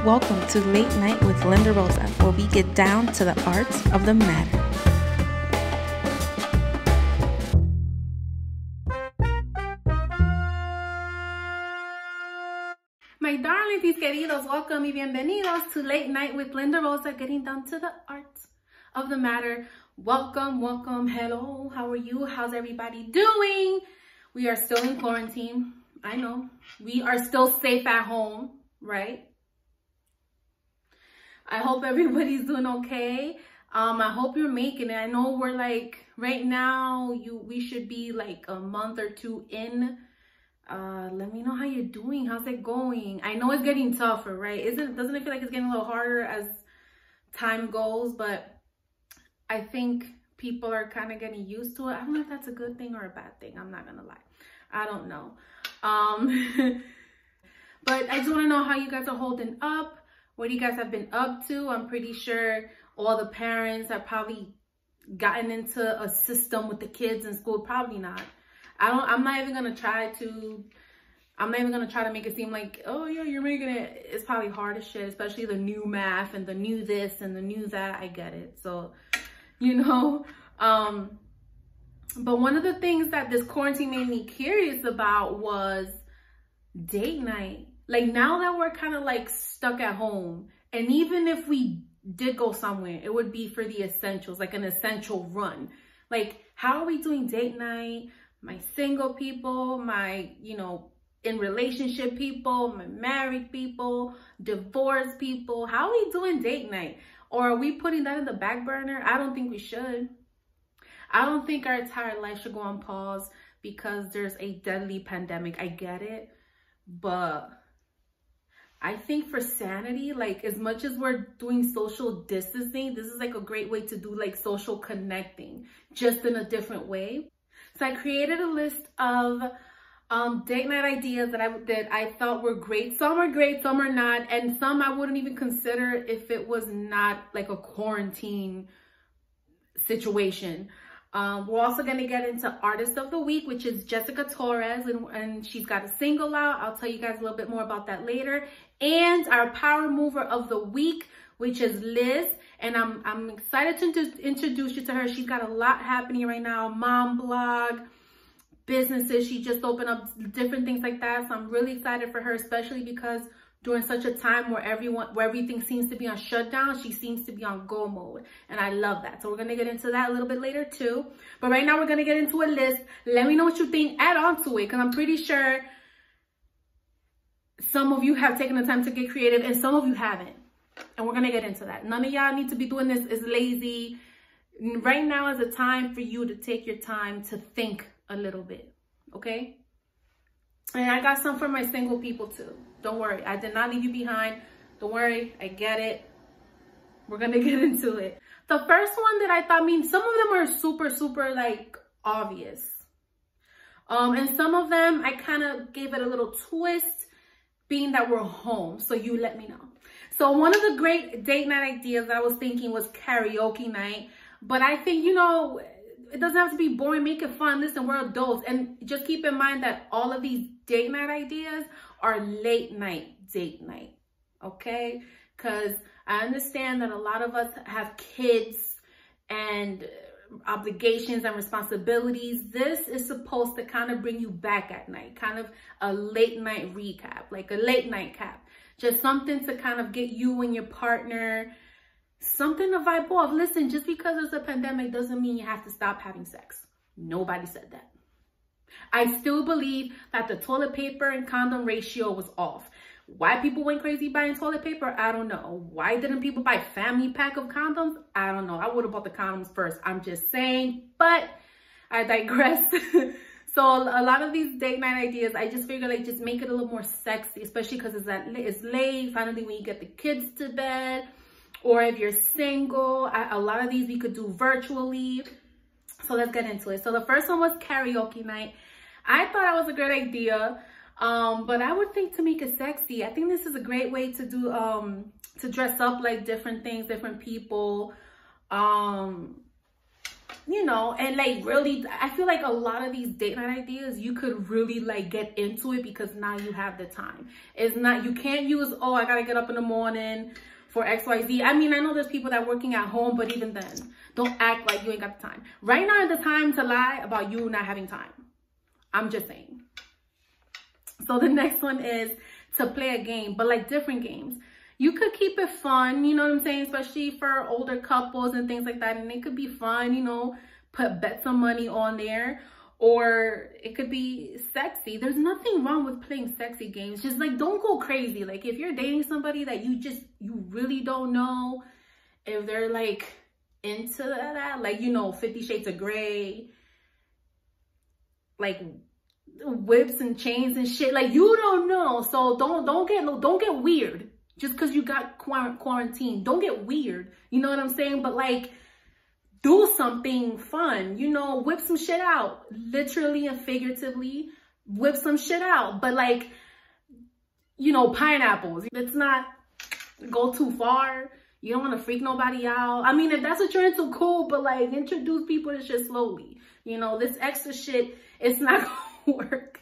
Welcome to Late Night with Linda Rosa, where we get down to the arts of the matter. My darlings y queridos, welcome y bienvenidos to Late Night with Linda Rosa, getting down to the arts of the matter. Welcome, welcome, hello, how are you? How's everybody doing? We are still in quarantine. I know. We are still safe at home, right? I hope everybody's doing okay. I hope you're making it. I know we're like, right now, we should be like a month or two in. Let me know how you're doing. How's it going? I know it's getting tougher, right? Doesn't it feel like it's getting a little harder as time goes? But I think people are kind of getting used to it. I don't know if that's a good thing or a bad thing. I'm not gonna lie. I don't know. But I just want to know how you guys are holding up. What you guys have been up to. I'm pretty sure all the parents have probably gotten into a system with the kids in school. Probably not. I'm not even gonna try to make it seem like, oh yeah, you're making it. It's probably hard as shit, especially the new math and the new this and the new that. I get it. So, you know, but one of the things that this quarantine made me curious about was date night. Like, now that we're kind of like stuck at home, and even if we did go somewhere, it would be for the essentials, like an essential run. Like, how are we doing date night? My single people, my, in relationship people, my married people, divorced people, how are we doing date night? Or are we putting that in the back burner? I don't think we should. I don't think our entire life should go on pause because there's a deadly pandemic. I get it, but I think for sanity, like, as much as we're doing social distancing, this is like a great way to do like social connecting, just in a different way. So I created a list of date night ideas that I thought were great. Some are great, some are not, and some I wouldn't even consider if it was not like a quarantine situation. We're also going to get into Artist of the Week, which is Jessica Torres, and she's got a single out. I'll tell you guys a little bit more about that later. And our Power Mover of the Week, which is Liz, and I'm excited to introduce you to her. She's got a lot happening right now, mom blog, businesses. She just opened up different things like that. So I'm really excited for her, especially because during such a time where everything seems to be on shutdown, she seems to be on go mode. And I love that. So we're going to get into that a little bit later too. But right now we're going to get into a list. Let me know what you think. Add on to it, because I'm pretty sure some of you have taken the time to get creative and some of you haven't. And we're going to get into that. None of y'all need to be doing this is lazy. Right now is a time for you to take your time to think a little bit. Okay? And I got some for my single people too. Don't worry. I did not leave you behind. Don't worry. I get it. We're going to get into it. The first one that I thought, some of them are super, super like obvious. And some of them I kind of gave it a little twist, being that we're home. So you let me know. So one of the great date night ideas that I was thinking was karaoke night. But I think, it doesn't have to be boring. Make it fun. Listen, we're adults. And just keep in mind that all of these date night ideas are late night date night. Okay? Because I understand that a lot of us have kids and obligations and responsibilities. This is supposed to kind of bring you back at night. Kind of a late night recap. Like a late night cap. Just something to kind of get you and your partner, something to vibe off. Listen, just because there's a pandemic doesn't mean you have to stop having sex. Nobody said that. I still believe that the toilet paper and condom ratio was off. Why people went crazy buying toilet paper, I don't know. Why didn't people buy a family pack of condoms? I don't know. I would have bought the condoms first. I'm just saying, but I digress. So a lot of these date night ideas, I just figure like just make it a little more sexy, especially because it's late, finally when you get the kids to bed, or if you're single. A lot of these we could do virtually. So let's get into it. So the first one was karaoke night. I thought that was a great idea, but I would think to make it sexy. I think this is a great way to do to dress up like different things, different people. you know, and like really, I feel like a lot of these date night ideas, you could really like get into it because now you have the time. It's not, you can't use, oh, I gotta get up in the morning for XYZ. I mean, I know there's people that are working at home, but even then, don't act like you ain't got the time. Right now is the time to lie about you not having time. I'm just saying. So the next one is to play a game, but like different games. You could keep it fun, you know what I'm saying? Especially for older couples and things like that. And it could be fun, you know, bet some money on there. Or it could be sexy. There's nothing wrong with playing sexy games. Just like, don't go crazy. Like if you're dating somebody that you really don't know if they're like into that, like, you know, 50 Shades of Grey, like whips and chains and shit. Like you don't know. So don't get weird. Just because you got quarantined, don't get weird. You know what I'm saying? But like, do something fun, you know, whip some shit out. Literally and figuratively, whip some shit out. But like, you know, pineapples. Let's not go too far. You don't want to freak nobody out. I mean, if that's what you're into, cool. But like, introduce people to shit slowly. You know, this extra shit, it's not going to work.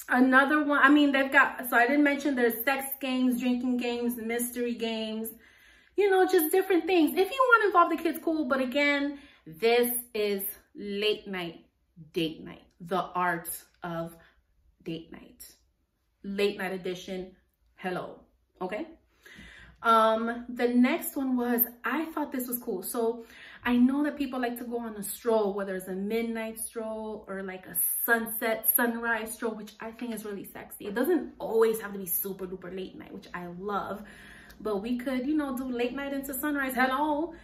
Another one, I mean, they've got, so I didn't mention there's sex games, drinking games, mystery games, you know, just different things. If you want to involve the kids, cool. But again, this is late night, date night, the art of date night, late night edition. Hello. Okay. The next one was, I thought this was cool. So I know that people like to go on a stroll, whether it's a midnight stroll or like a sunset, sunrise stroll, which I think is really sexy. It doesn't always have to be super duper late night, which I love, but we could, you know, do late night into sunrise. Hello.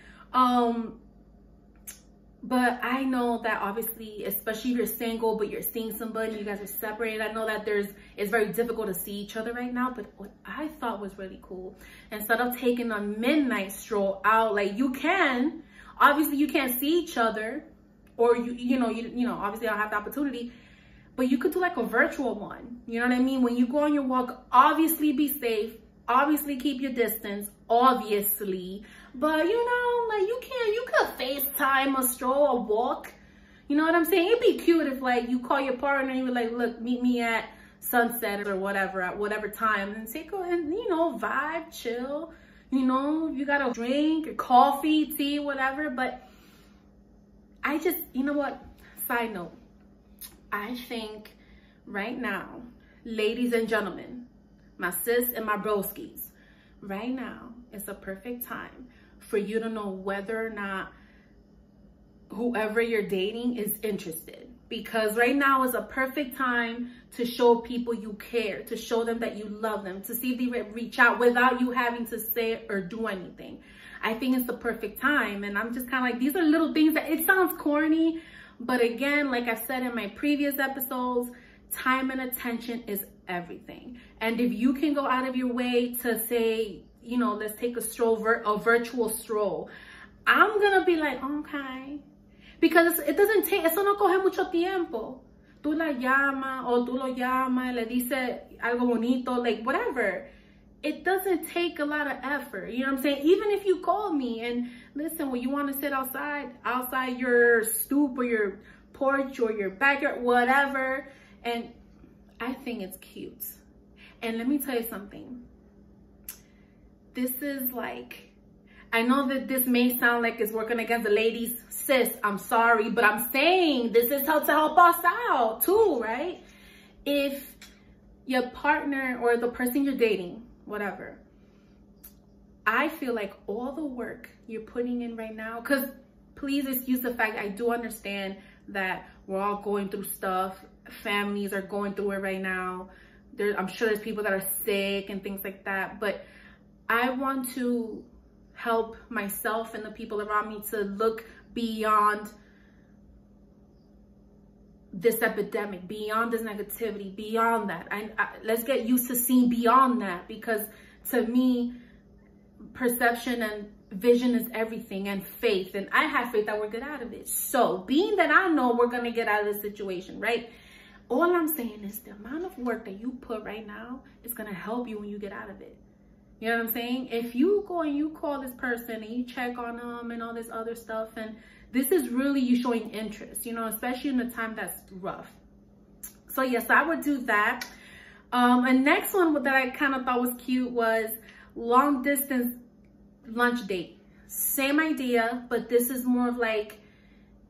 But I know that obviously, especially if you're single, but you're seeing somebody, you guys are separated. I know that it's very difficult to see each other right now, but what I thought was really cool, instead of taking a midnight stroll out, like you can, obviously you can't see each other, or you know, obviously I don't have the opportunity, but you could do like a virtual one. You know what I mean? When you go on your walk, obviously be safe, obviously keep your distance, obviously, but you know, like you could FaceTime a stroll, a walk. You know what I'm saying? It'd be cute if like you call your partner and you were like, look, meet me at sunset or whatever, at whatever time, and take a, and you know, vibe, chill. You know, you got a drink, coffee, tea, whatever. But I just, you know what? Side note, I think right now, ladies and gentlemen, my sis and my broskies, right now is a perfect time for you to know whether or not whoever you're dating is interested. Because right now is a perfect time to show people you care, to show them that you love them, to see if they reach out without you having to say or do anything. I think it's the perfect time. And I'm just kind of like, these are little things that it sounds corny, but again, like I've said in my previous episodes, time and attention is everything. And if you can go out of your way to say, you know, let's take a stroll, a virtual stroll, I'm gonna be like, okay. Because it doesn't take, eso no coge mucho tiempo. Tú la llamas o tú lo llamas, le dice algo bonito, like whatever. It doesn't take a lot of effort. You know what I'm saying? Even if you call me and listen, well, you want to sit outside your stoop or your porch or your backyard, whatever. And I think it's cute. And let me tell you something. This is like, I know that this may sound like it's working against the ladies. Sis, I'm sorry, but I'm saying this is how to help us out too, right? If your partner or the person you're dating, whatever, I feel like all the work you're putting in right now, because please excuse the fact, I do understand that we're all going through stuff. Families are going through it right now. I'm sure there's people that are sick and things like that, but I want to help myself and the people around me to look beyond this epidemic, beyond this negativity, beyond that. Let's get used to seeing beyond that, because to me, perception and vision is everything, and faith. And I have faith that we're get out of it. So being that I know we're going to get out of this situation, right? All I'm saying is the amount of work that you put right now is going to help you when you get out of it. You know what I'm saying? If you go and you call this person and you check on them and all this other stuff, and this is really you showing interest, you know, especially in a time that's rough. So yes, I would do that. And next one that I kind of thought was cute was long distance lunch date. Same idea, but this is more of like,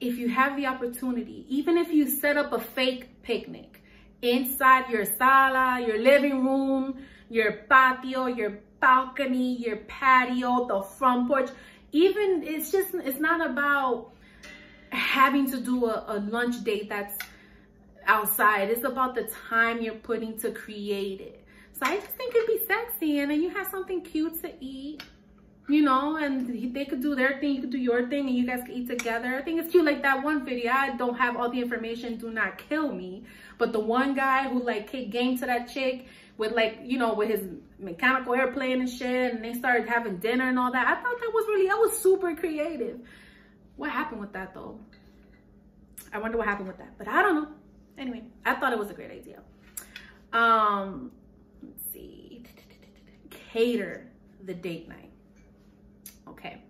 if you have the opportunity, even if you set up a fake picnic inside your sala, your living room, your patio, your balcony, your patio, the front porch, even it's not about having to do a lunch date that's outside. It's about the time you're putting to create it. So I just think it'd be sexy, and then you have something cute to eat, you know, and they could do their thing, you could do your thing, and you guys can eat together. I think it's cute. Like that one video, I don't have all the information, do not kill me, but the one guy who like kicked game to that chick with like, you know, with his mechanical airplane and shit, and they started having dinner and all that. I thought that was super creative. What happened with that though? I wonder what happened with that, but I don't know. Anyway, I thought it was a great idea. Let's see. Cater the date night. Okay.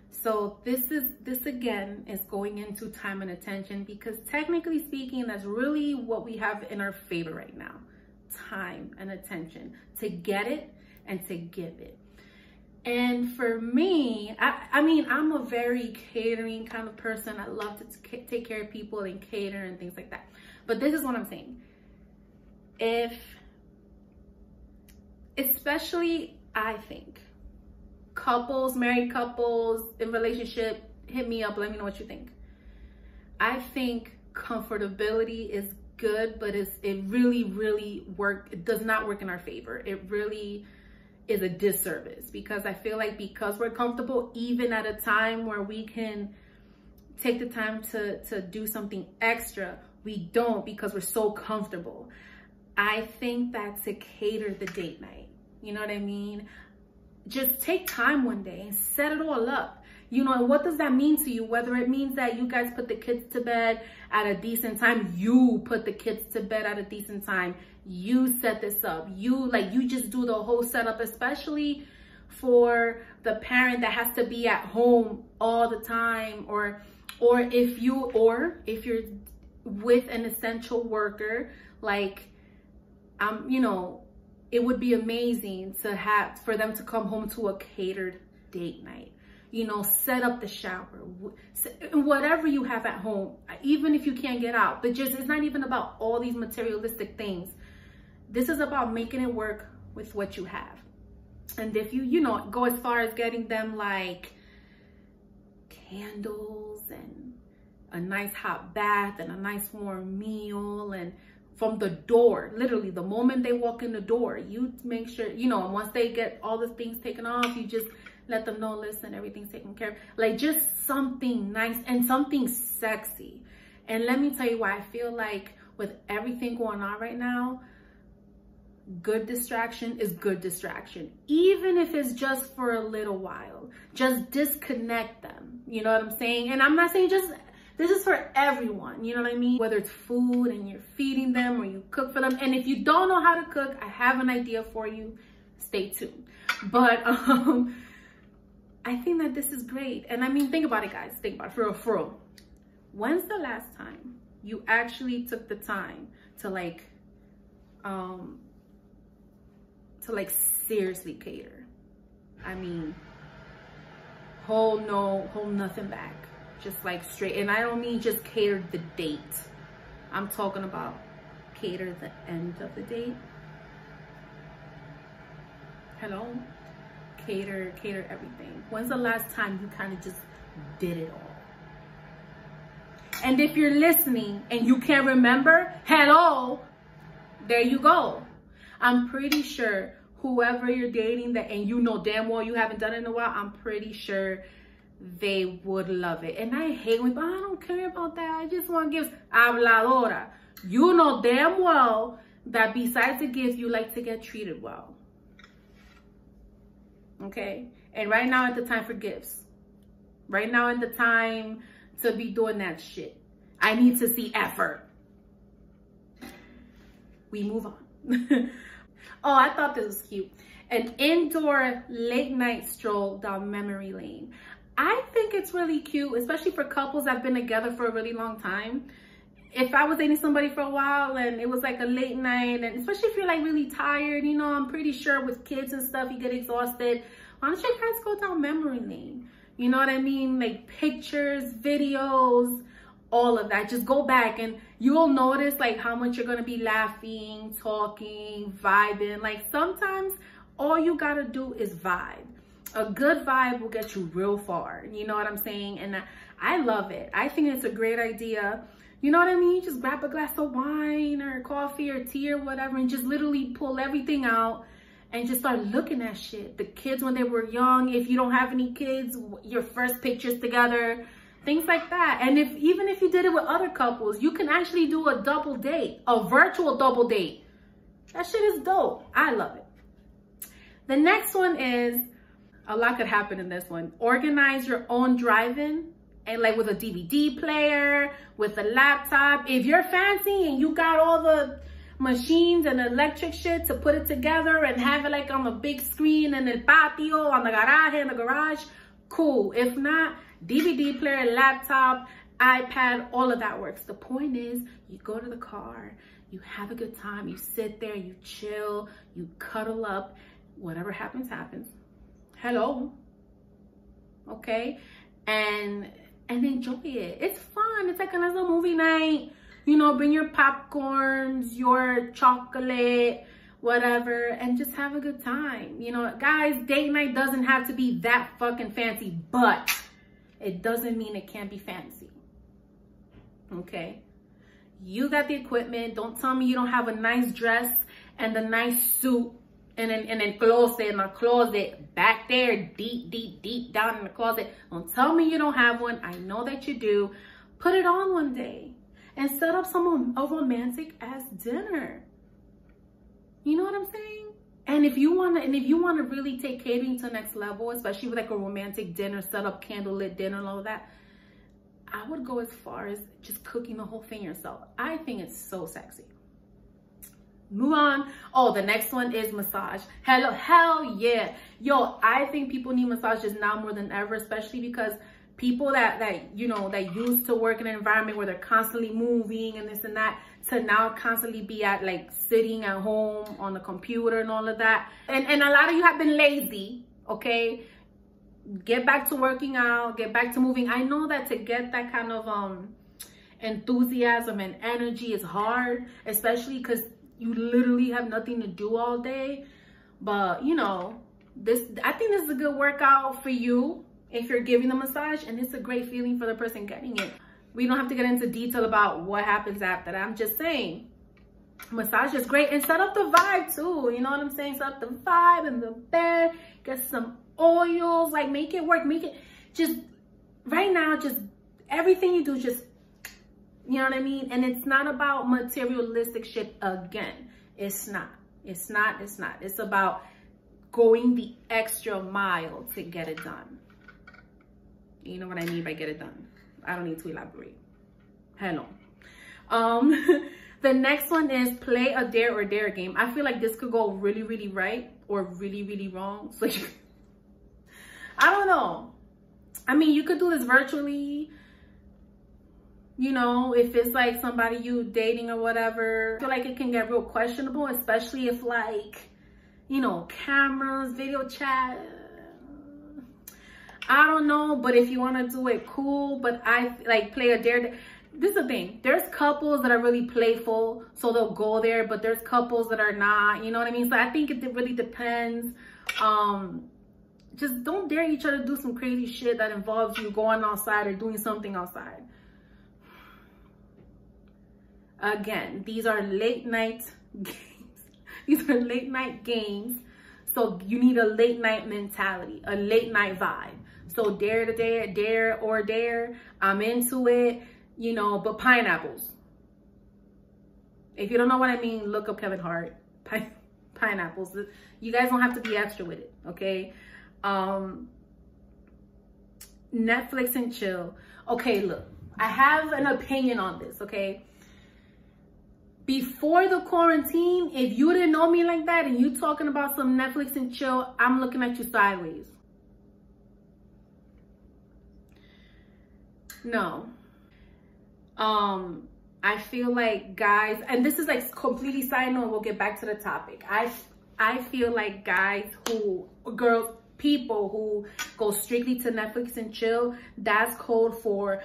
So this again is going into time and attention, because technically speaking, that's really what we have in our favor right now. Time and attention to get it and to give it. And for me, I mean, I'm a very catering kind of person. I love to take care of people and cater and things like that. But this is what I'm saying. Especially, I think, couples, married couples in relationship, hit me up, let me know what you think. I think comfortability is good, but it does not work in our favor. It really is a disservice, because I feel like because we're comfortable, even at a time where we can take the time to do something extra, we don't, because we're so comfortable. I think that to cater the date night, you know what I mean? Just take time one day and set it all up. You know, and what does that mean to you? Whether it means that you guys put the kids to bed at a decent time, you put the kids to bed at a decent time, you set this up, you just do the whole setup, especially for the parent that has to be at home all the time, or if you're with an essential worker, like, you know, it would be amazing for them to come home to a catered date night. You know, set up the shower, whatever you have at home, even if you can't get out. But just, it's not even about all these materialistic things. This is about making it work with what you have. And if you know, go as far as getting them like candles and a nice hot bath and a nice warm meal, and from the door, literally the moment they walk in the door, you make sure, you know, once they get all the things taken off, you just let them know, listen, everything's taken care of. Like, just something nice and something sexy. And let me tell you why I feel like with everything going on right now, good distraction is good distraction. Even if it's just for a little while, just disconnect them. You know what I'm saying? And I'm not saying this is for everyone, you know what I mean? Whether it's food and you're feeding them or you cook for them. And if you don't know how to cook, I have an idea for you. Stay tuned. But I think that this is great. And I mean, think about it, guys. Think about it, for real. When's the last time you actually took the time to seriously cater? I mean, hold nothing back. Just like straight. And I don't mean just cater the date. I'm talking about cater the end of the date. Hello? Cater everything. When's the last time you kind of just did it all? And if you're listening and you can't remember, hello, there you go. I'm pretty sure whoever you're dating and you know damn well you haven't done it in a while, I'm pretty sure they would love it. And I hate when, but I don't care about that. I just want gifts. Habladora. You know damn well that besides the gifts, you like to get treated well. Okay? And right now at the time for gifts. Right now in the time to be doing that shit. I need to see effort. We move on. Oh, I thought this was cute. An indoor late night stroll down memory lane. I think it's really cute, especially for couples that have been together for a really long time. If I was dating somebody for a while and it was like a late night, and especially if you're like really tired, you know, I'm pretty sure with kids and stuff, you get exhausted. Why don't you guys go down memory lane? You know what I mean? Like pictures, videos, all of that. Just go back and you'll notice like how much you're going to be laughing, talking, vibing. Like sometimes all you got to do is vibe. A good vibe will get you real far. You know what I'm saying? And I love it. I think it's a great idea. You know what I mean? Just grab a glass of wine or coffee or tea or whatever and just literally pull everything out and just start looking at shit. The kids when they were young, if you don't have any kids, your first pictures together, things like that. And even if you did it with other couples, you can actually do a double date, a virtual double date. That shit is dope. I love it. The next one is, a lot could happen in this one. Organize your own drive-in. And like with a DVD player, with a laptop. If you're fancy and you got all the machines and electric shit to put it together and have it like on the big screen in el patio, on the garage, in the garage, cool. If not, DVD player, laptop, iPad, all of that works. The point is, you go to the car, you have a good time, you sit there, you chill, you cuddle up, whatever happens, happens. Hello. Okay? And enjoy it. It's fun. It's like a nice little movie night. You know, bring your popcorns, your chocolate, whatever, and just have a good time. You know, guys, date night doesn't have to be that fucking fancy, but it doesn't mean it can't be fancy. Okay? You got the equipment. Don't tell me you don't have a nice dress and a nice suit and a closet back there, deep down in the closet. Don't tell me you don't have one. I know that you do. Put it on one day and set up a romantic ass dinner. You know what I'm saying? And if you want to really take catering to the next level, especially with like a romantic dinner, set up candlelit dinner and all of that, I would go as far as just cooking the whole thing yourself. I think it's so sexy. Move on. Oh, the next one is massage. Hell yeah. Yo, I think people need massages now more than ever, especially because people that used to work in an environment where they're constantly moving and this and that, to now constantly be at like sitting at home on the computer and all of that. And a lot of you have been lazy, okay? Get back to working out, get back to moving. I know that to get that kind of enthusiasm and energy is hard, especially because you literally have nothing to do all day. But you know, I think this is a good workout for you if you're giving the massage, and it's a great feeling for the person getting it. We don't have to get into detail about what happens after that. I'm just saying, massage is great. And set up the vibe too. You know what I'm saying? Set up the vibe in the bed, get some oils, like make it work, make it just right now, just everything you do, just, you know what I mean? And it's not about materialistic shit again. It's not. It's about going the extra mile to get it done. You know what I mean by get it done. I don't need to elaborate. Hello. The next one is play a dare or dare game. I feel like this could go really, really right or really, really wrong. So I don't know. I mean, you could do this virtually. You know, if it's like somebody you dating or whatever. I feel like it can get real questionable, especially if like, you know, cameras, video chat. I don't know, but if you want to do it, cool. But I like play a dare. This is the thing. There's couples that are really playful, so they'll go there. But there's couples that are not. You know what I mean? So I think it really depends. Just don't dare each other to do some crazy shit that involves you going outside or doing something outside. Again, these are late night games. These are late night games. So you need a late night mentality, a late night vibe. So dare to dare or dare. I'm into it, you know, but pineapples. If you don't know what I mean, look up Kevin Hart. Pineapples. You guys don't have to be extra with it, okay? Netflix and chill. Okay, look, I have an opinion on this, okay? Before the quarantine, if you didn't know me like that and you talking about some Netflix and chill, I'm looking at you sideways. No. I feel like guys, and this is like completely side note, we'll get back to the topic. I feel like guys people who go strictly to Netflix and chill, that's code for,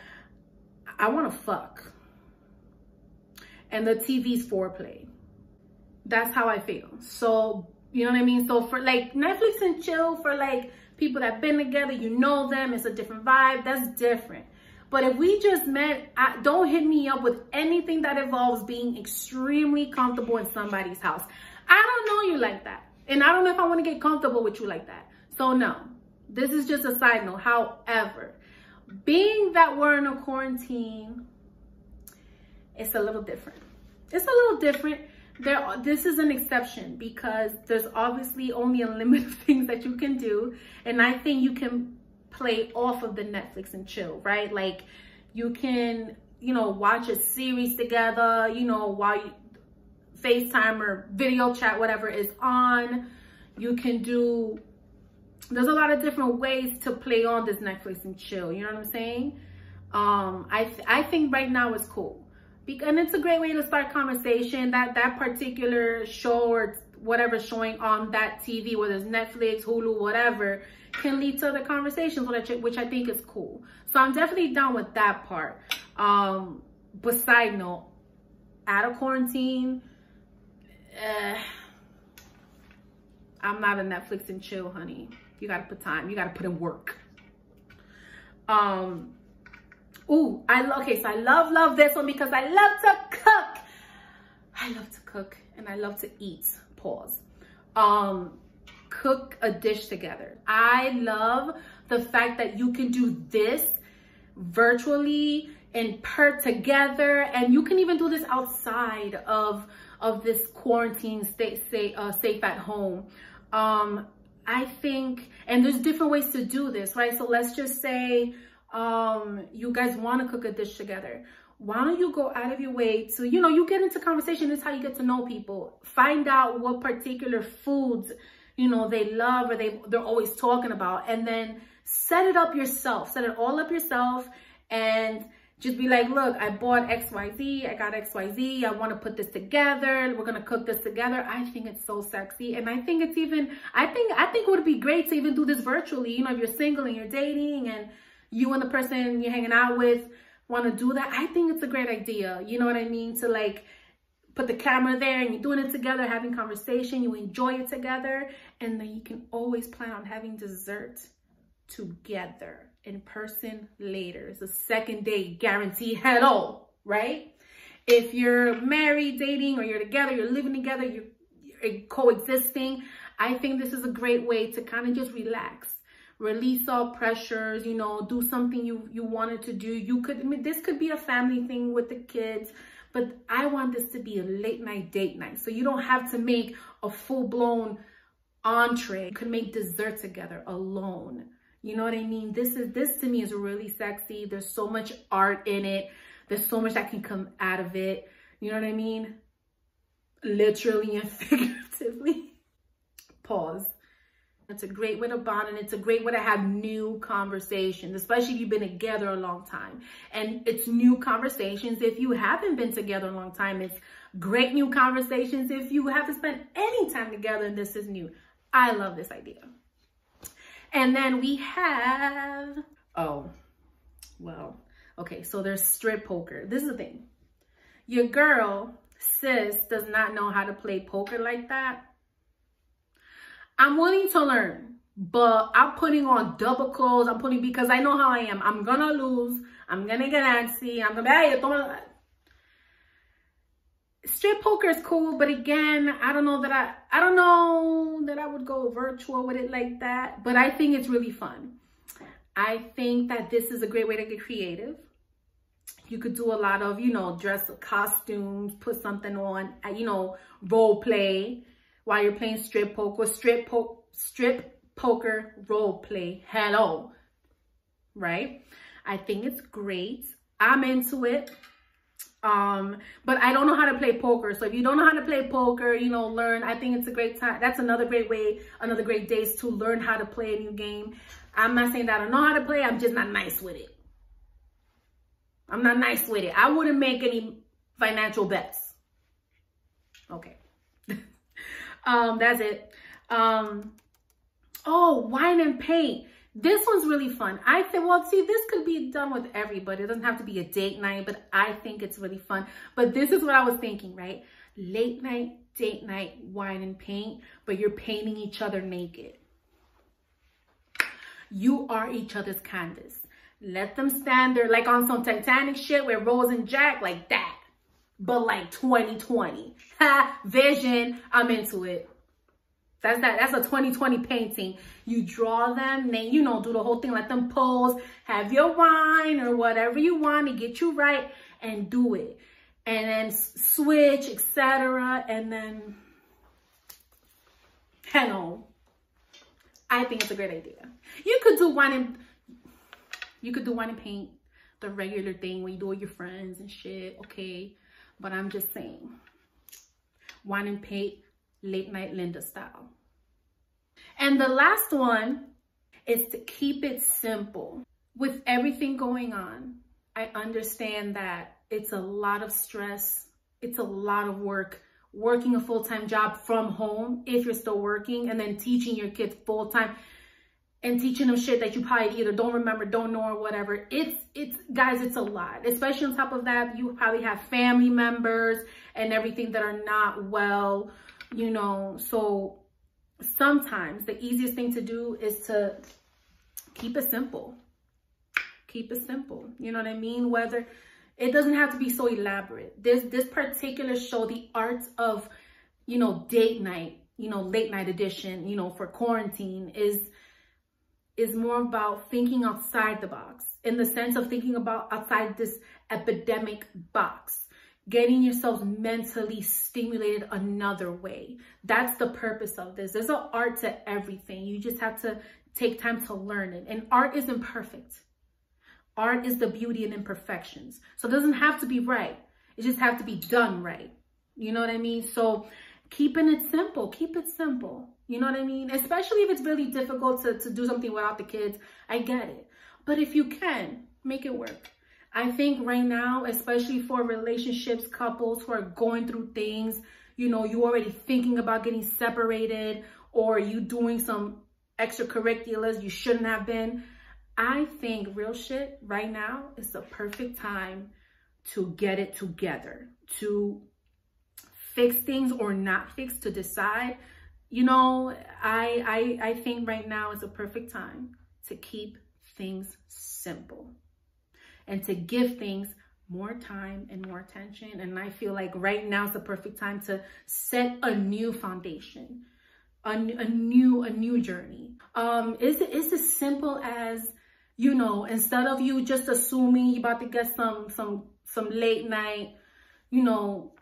I want to fuck. And the TV's foreplay. That's how I feel. So, you know what I mean? So for like Netflix and chill, for like people that been together, you know them, it's a different vibe, that's different. But if we just met, don't hit me up with anything that involves being extremely comfortable in somebody's house. I don't know you like that. And I don't know if I want to get comfortable with you like that. So no, this is just a side note. However, being that we're in a quarantine, it's a little different. It's a little different. This is an exception because there's obviously only a limit of things that you can do. And I think you can play off of the Netflix and chill, right? Like you can, you know, watch a series together, you know, while you FaceTime or video chat, whatever is on. You can do, there's a lot of different ways to play on this Netflix and chill. You know what I'm saying? I think right now it's cool. And it's a great way to start conversation. That particular show or whatever showing on that TV, whether it's Netflix, Hulu, whatever, can lead to other conversations, which I think is cool. So I'm definitely down with that part. But side note, out of quarantine, I'm not a Netflix and chill, honey. You gotta put time. You gotta put in work. Ooh, okay, so I love this one because I love to cook. I love to cook and I love to eat. Pause. Cook a dish together. I love the fact that you can do this virtually and together, and you can even do this outside of this quarantine safe at home. I think, and there's different ways to do this, right? So let's just say you guys want to cook a dish together. Why don't you go out of your way to, you know, you get into conversation. This is how you get to know people. Find out what particular foods, you know, they love or they're always talking about, and then set it up yourself. Set it all up yourself and just be like, look, I bought XYZ. I got XYZ. I want to put this together. We're going to cook this together. I think it's so sexy. And I think it's even, I think it would be great to even do this virtually. You know, if you're single and you're dating and you and the person you're hanging out with want to do that, I think it's a great idea. You know what I mean? To like put the camera there and you're doing it together, having conversation, you enjoy it together. And then you can always plan on having dessert together in person later. It's a second date guarantee. Hello, right? If you're married, dating, or you're together, you're living together, you're coexisting, I think this is a great way to kind of just relax. Release all pressures, you know, do something you wanted to do. This could be a family thing with the kids, but I want this to be a late night date night. So you don't have to make a full-blown entree. You can make dessert together alone. You know what I mean? This to me is really sexy. There's so much art in it. There's so much that can come out of it. You know what I mean? Literally and figuratively. Pause. It's a great way to bond, and it's a great way to have new conversations, especially if you've been together a long time. And it's new conversations if you haven't been together a long time. It's great new conversations if you haven't spent any time together and this is new. I love this idea. And then we have, oh, well, okay, so there's strip poker. This is the thing. Your girl, sis, does not know how to play poker like that. I'm willing to learn, but I'm putting on double clothes. Because I know how I am. I'm gonna lose. I'm gonna get antsy. I'm gonna be, hey, strip poker is cool, but again, I don't know that I would go virtual with it like that, but I think it's really fun. I think that this is a great way to get creative. You could do a lot of, you know, dress costumes, put something on, you know, role play while you're playing strip poker, strip poker role play. Hello, right? I think it's great. I'm into it. But I don't know how to play poker. So if you don't know how to play poker, you know, learn. I think it's a great time. That's another great way, another great day is to learn how to play a new game. I'm not saying that I don't know how to play. I'm just not nice with it. I'm not nice with it. I wouldn't make any financial bets. Okay. That's it. Oh, wine and paint. This one's really fun. I think, well, see, this could be done with everybody. It doesn't have to be a date night, but I think it's really fun. But this is what I was thinking, right? Late night, date night, wine and paint, but you're painting each other naked. You are each other's canvas. Let them stand there like on some Titanic shit with Rose and Jack, like that. But like 2020. Ha, vision, I'm into it. That's that. That's a 2020 painting. You draw them, then, you know, do the whole thing. Let them pose, have your wine or whatever you want to get you right, and do it. And then switch, etc. And then, hello. I think it's a great idea. You could do wine and paint, the regular thing when you do with your friends and shit. Okay, but I'm just saying, wine and paint. Late night Linda style. And the last one is to keep it simple. With everything going on, I understand that it's a lot of stress. It's a lot of work, working a full-time job from home if you're still working, and then teaching your kids full-time and teaching them shit that you probably either don't remember, don't know, or whatever. Guys, it's a lot. Especially on top of that, you probably have family members and everything that are not well. You know, so sometimes the easiest thing to do is to keep it simple. Keep it simple. You know what I mean? Whether it doesn't have to be so elaborate. This particular show, The Art of, you know, Date Night, you know, late night edition, you know, for quarantine is more about thinking outside the box, in the sense of thinking about outside this epidemic box. Getting yourselves mentally stimulated another way. That's the purpose of this. There's an art to everything. You just have to take time to learn it. And art isn't perfect. Art is the beauty and imperfections. So it doesn't have to be right. It just has to be done right. You know what I mean? So keeping it simple. Keep it simple. You know what I mean? Especially if it's really difficult to do something without the kids. I get it. But if you can, make it work. I think right now, especially for relationships, couples who are going through things, you know, you already thinking about getting separated, or you doing some extracurriculars you shouldn't have been. I think real shit right now is the perfect time to get it together, to fix things or not fix, to decide. You know, I think right now is the perfect time to keep things simple. And to give things more time and more attention. And I feel like right now is the perfect time to set a new foundation, a new journey. It's as simple as, you know, instead of you just assuming you're about to get some late night, you know,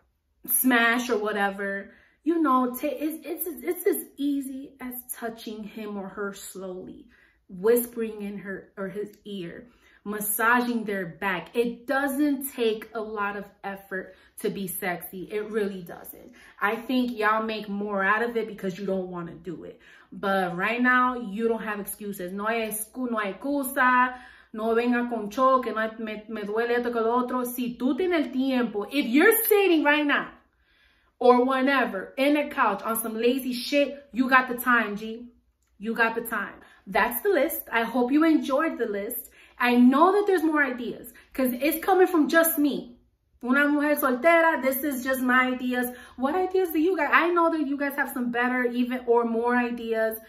smash or whatever, you know, it's as easy as touching him or her slowly, whispering in her or his ear, massaging their back. It doesn't take a lot of effort to be sexy. It really doesn't. I think y'all make more out of it because you don't want to do it. But right now, you don't have excuses. No hay excusa. No venga con cho, que no me duele esto que lo otro. Si tú tienes el tiempo, if you're sitting right now or whenever in a couch on some lazy shit, you got the time, G. You got the time. That's the list. I hope you enjoyed the list. I know that there's more ideas because it's coming from just me. Una mujer soltera, this is just my ideas. What ideas do you guys? I know that you guys have some better, even or more ideas.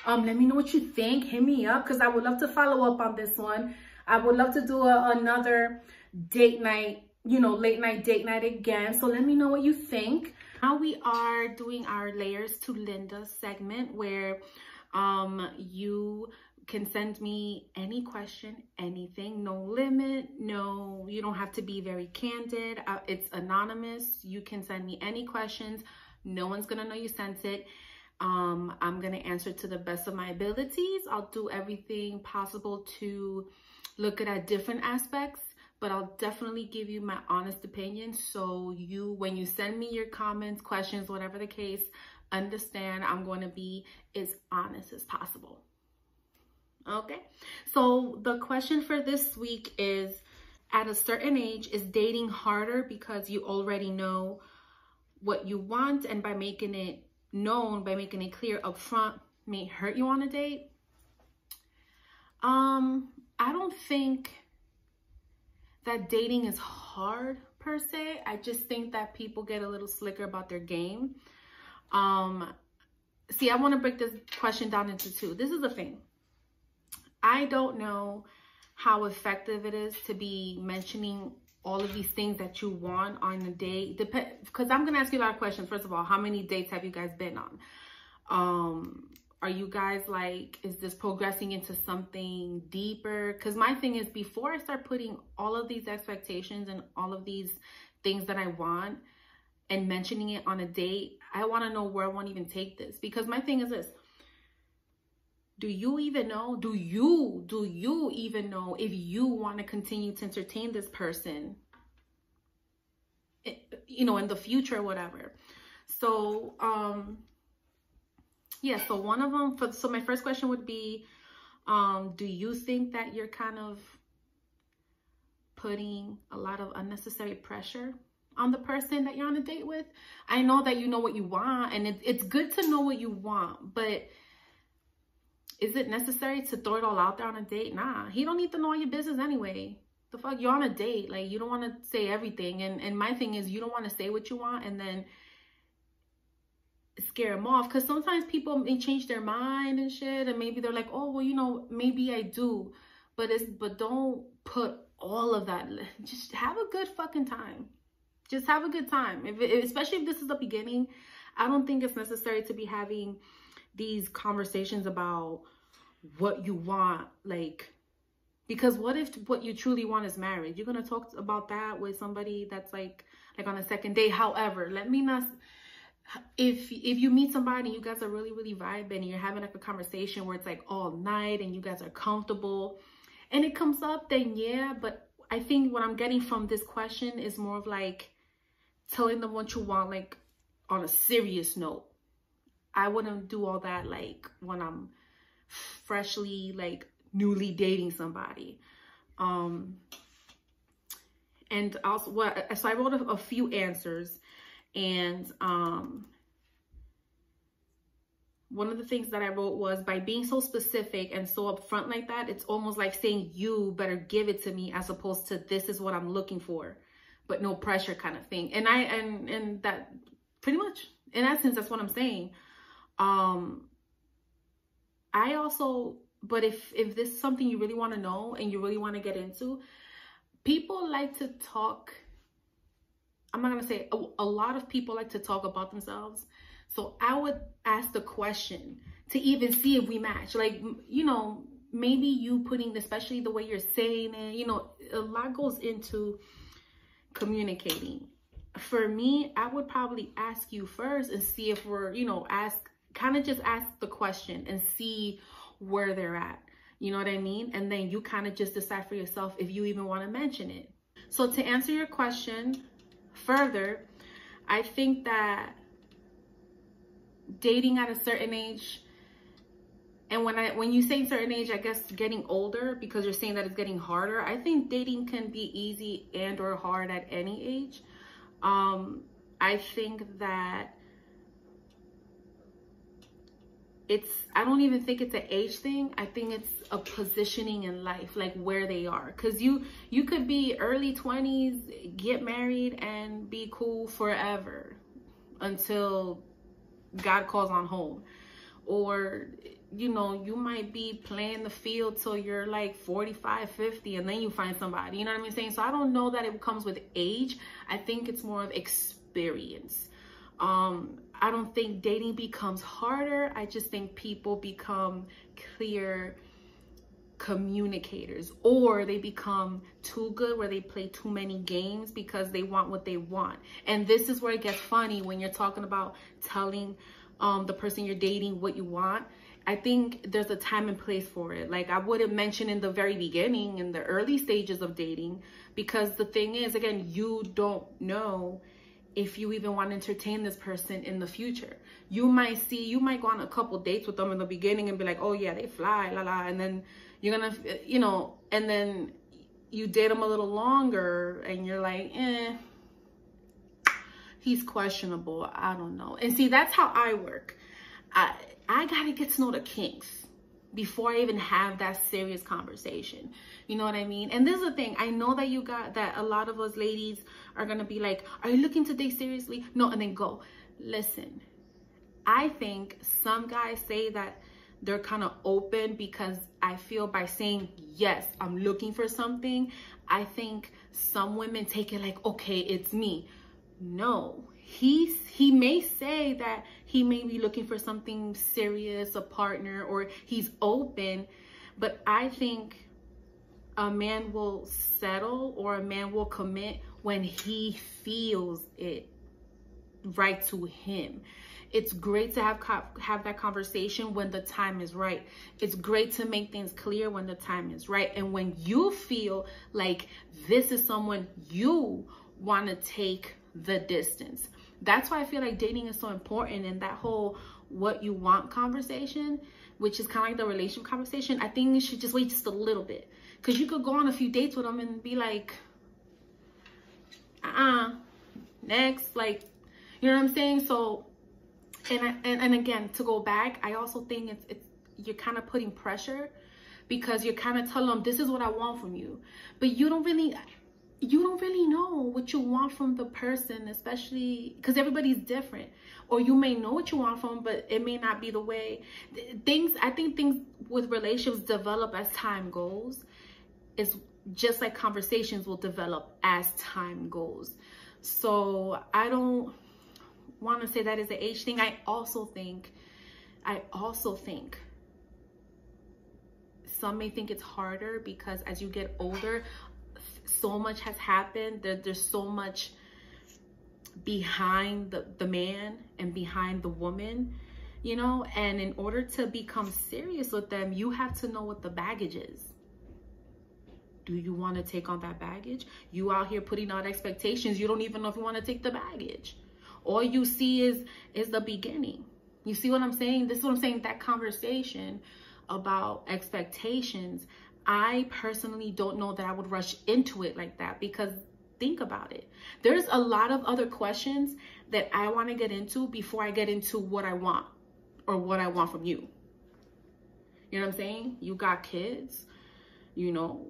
Let me know what you think. Hit me up because I would love to follow up on this one. I would love to do another date night, you know, late night date night again. So let me know what you think. Now we are doing our Layers to Linda segment where you can send me any question, anything, no limit, no, you don't have to be very candid. It's anonymous. You can send me any questions. No one's gonna know you sent it. I'm gonna answer to the best of my abilities. I'll do everything possible to look at different aspects, but I'll definitely give you my honest opinion. So when you send me your comments, questions, whatever the case, understand I'm going to be as honest as possible. Okay, so the question for this week is, at a certain age, is dating harder because you already know what you want, and by making it known, by making it clear up front, may hurt you on a date? I don't think that dating is hard per se. I just think that people get a little slicker about their game. See, I want to break this question down into two. This is the thing. I don't know how effective it is to be mentioning all of these things that you want on a date. Because I'm going to ask you a lot of questions. First of all, how many dates have you guys been on? Are you guys like, is this progressing into something deeper? Because my thing is, before I start putting all of these expectations and all of these things that I want and mentioning it on a date, I want to know where I want to even take this. Because my thing is this. Do you even know? Do you even know if you want to continue to entertain this person, you know, in the future or whatever? So, yeah, so one of them, so my first question would be, do you think that you're kind of putting a lot of unnecessary pressure on the person that you're on a date with? I know that you know what you want, and it's good to know what you want, but is it necessary to throw it all out there on a date? Nah, he don't need to know all your business anyway. The fuck, you're on a date. Like, you don't want to say everything. And my thing is, you don't want to say what you want and then scare him off. Because sometimes people may change their mind and shit. And maybe they're like, oh, well, you know, maybe I do. But don't put all of that. Just have a good fucking time. Just have a good time. Especially if this is the beginning. I don't think it's necessary to be having these conversations about what you want, like, because what if what you truly want is marriage? You're gonna talk about that with somebody that's like on a second date. However, let me not, if you meet somebody and you guys are really, really vibing and you're having like a conversation where it's like all night and you guys are comfortable and it comes up, then yeah. But I think what I'm getting from this question is more of like telling them what you want, like on a serious note. I wouldn't do all that like when I'm freshly, like, newly dating somebody. And also, so I wrote a few answers, and one of the things that I wrote was, by being so specific and so upfront like that, it's almost like saying, you better give it to me, as opposed to, this is what I'm looking for, but no pressure kind of thing. And and that pretty much, in essence, that's what I'm saying. I also, but if this is something you really want to know and you really want to get into, people like to talk. I'm not going to say a lot of people like to talk about themselves. So I would ask the question to even see if we match. Like, you know, maybe you putting, especially the way you're saying it, you know, a lot goes into communicating. For me, I would probably ask you first and see if we're, you know, kind of just ask the question and see where they're at. You know what I mean? And then you kind of just decide for yourself if you even want to mention it. So to answer your question further, I think that dating at a certain age, and when you say certain age, I guess getting older, because you're saying that it's getting harder. I think dating can be easy and or hard at any age. I think that I don't even think it's an age thing. I think it's a positioning in life, like where they are. Because you could be early 20s, get married, and be cool forever until God calls on home. Or, you know, you might be playing the field till you're like 45, 50, and then you find somebody. You know what I'm saying? So I don't know that it comes with age. I think it's more of experience. I don't think dating becomes harder. I just think people become clear communicators, or they become too good where they play too many games because they want what they want. And this is where it gets funny when you're talking about telling the person you're dating what you want. I think there's a time and place for it. Like, I wouldn't mention in the very beginning, in the early stages of dating, because the thing is, again, you don't know if you even want to entertain this person in the future. You might go on a couple dates with them in the beginning and be like, oh yeah, they fly, la la. And then you're gonna, you know, and then you date them a little longer and you're like, he's questionable, I don't know. And see, that's how I work. I gotta get to know the kinks before I even have that serious conversation. You know what I mean? And this is the thing. I know that a lot of us ladies are gonna be like, are you looking to date seriously? No, and then go. Listen, I think some guys say that they're kind of open because I feel by saying, yes, I'm looking for something, I think some women take it like, okay, it's me. No, he may say that he may be looking for something serious, a partner, or he's open, but I think a man will settle or a man will commit when he feels it right to him. It's great to have that conversation when the time is right. It's great to make things clear when the time is right. And when you feel like this is someone you want to take the distance. That's why I feel like dating is so important, and that whole what you want conversation, which is kind of like the relationship conversation, I think you should just wait just a little bit. Because you could go on a few dates with them and be like, next, like, you know what I'm saying? So, and again, to go back, I also think it's you're kind of putting pressure, because you're kind of telling them, this is what I want from you. But you don't really know what you want from the person, especially because everybody's different. Or you may know what you want from them, but it may not be the way I think things with relationships develop as time goes. It's just like conversations will develop as time goes. So I don't want to say that is an age thing. I also think some may think it's harder because as you get older, so much has happened. There's so much behind the man and behind the woman, you know, and in order to become serious with them, you have to know what the baggage is. Do you want to take on that baggage? You out here putting out expectations. You don't even know if you want to take the baggage. All you see is the beginning. You see what I'm saying? This is what I'm saying. That conversation about expectations, I personally don't know that I would rush into it like that, because think about it. There's a lot of other questions that I want to get into before I get into what I want or what I want from you. You know what I'm saying? You got kids, you know,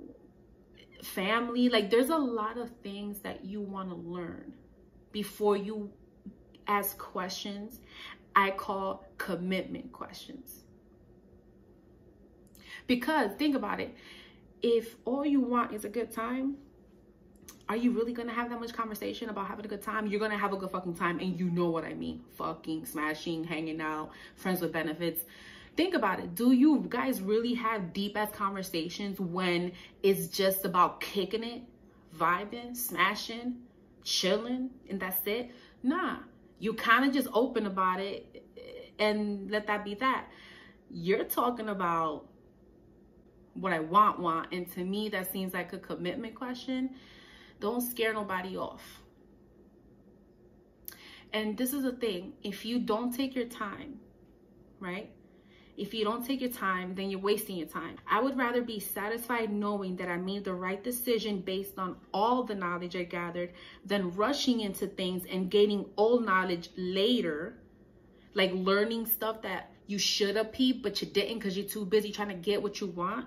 family. Like, there's a lot of things that you want to learn before you ask questions I call commitment questions. Because think about it, if all you want is a good time, are you really gonna have that much conversation about having a good time? You're gonna have a good fucking time, and you know what I mean. Fucking, smashing, hanging out, friends with benefits. Think about it. Do you guys really have deep ass conversations when it's just about kicking it, vibing, smashing, chilling, and that's it? Nah, you kind of just open about it and let that be that. You're talking about what I want, and to me that seems like a commitment question. Don't scare nobody off. And this is the thing, if you don't take your time, right? If you don't take your time, then you're wasting your time. I would rather be satisfied knowing that I made the right decision based on all the knowledge I gathered than rushing into things and gaining old knowledge later, like learning stuff that you should have peeped but you didn't because you're too busy trying to get what you want,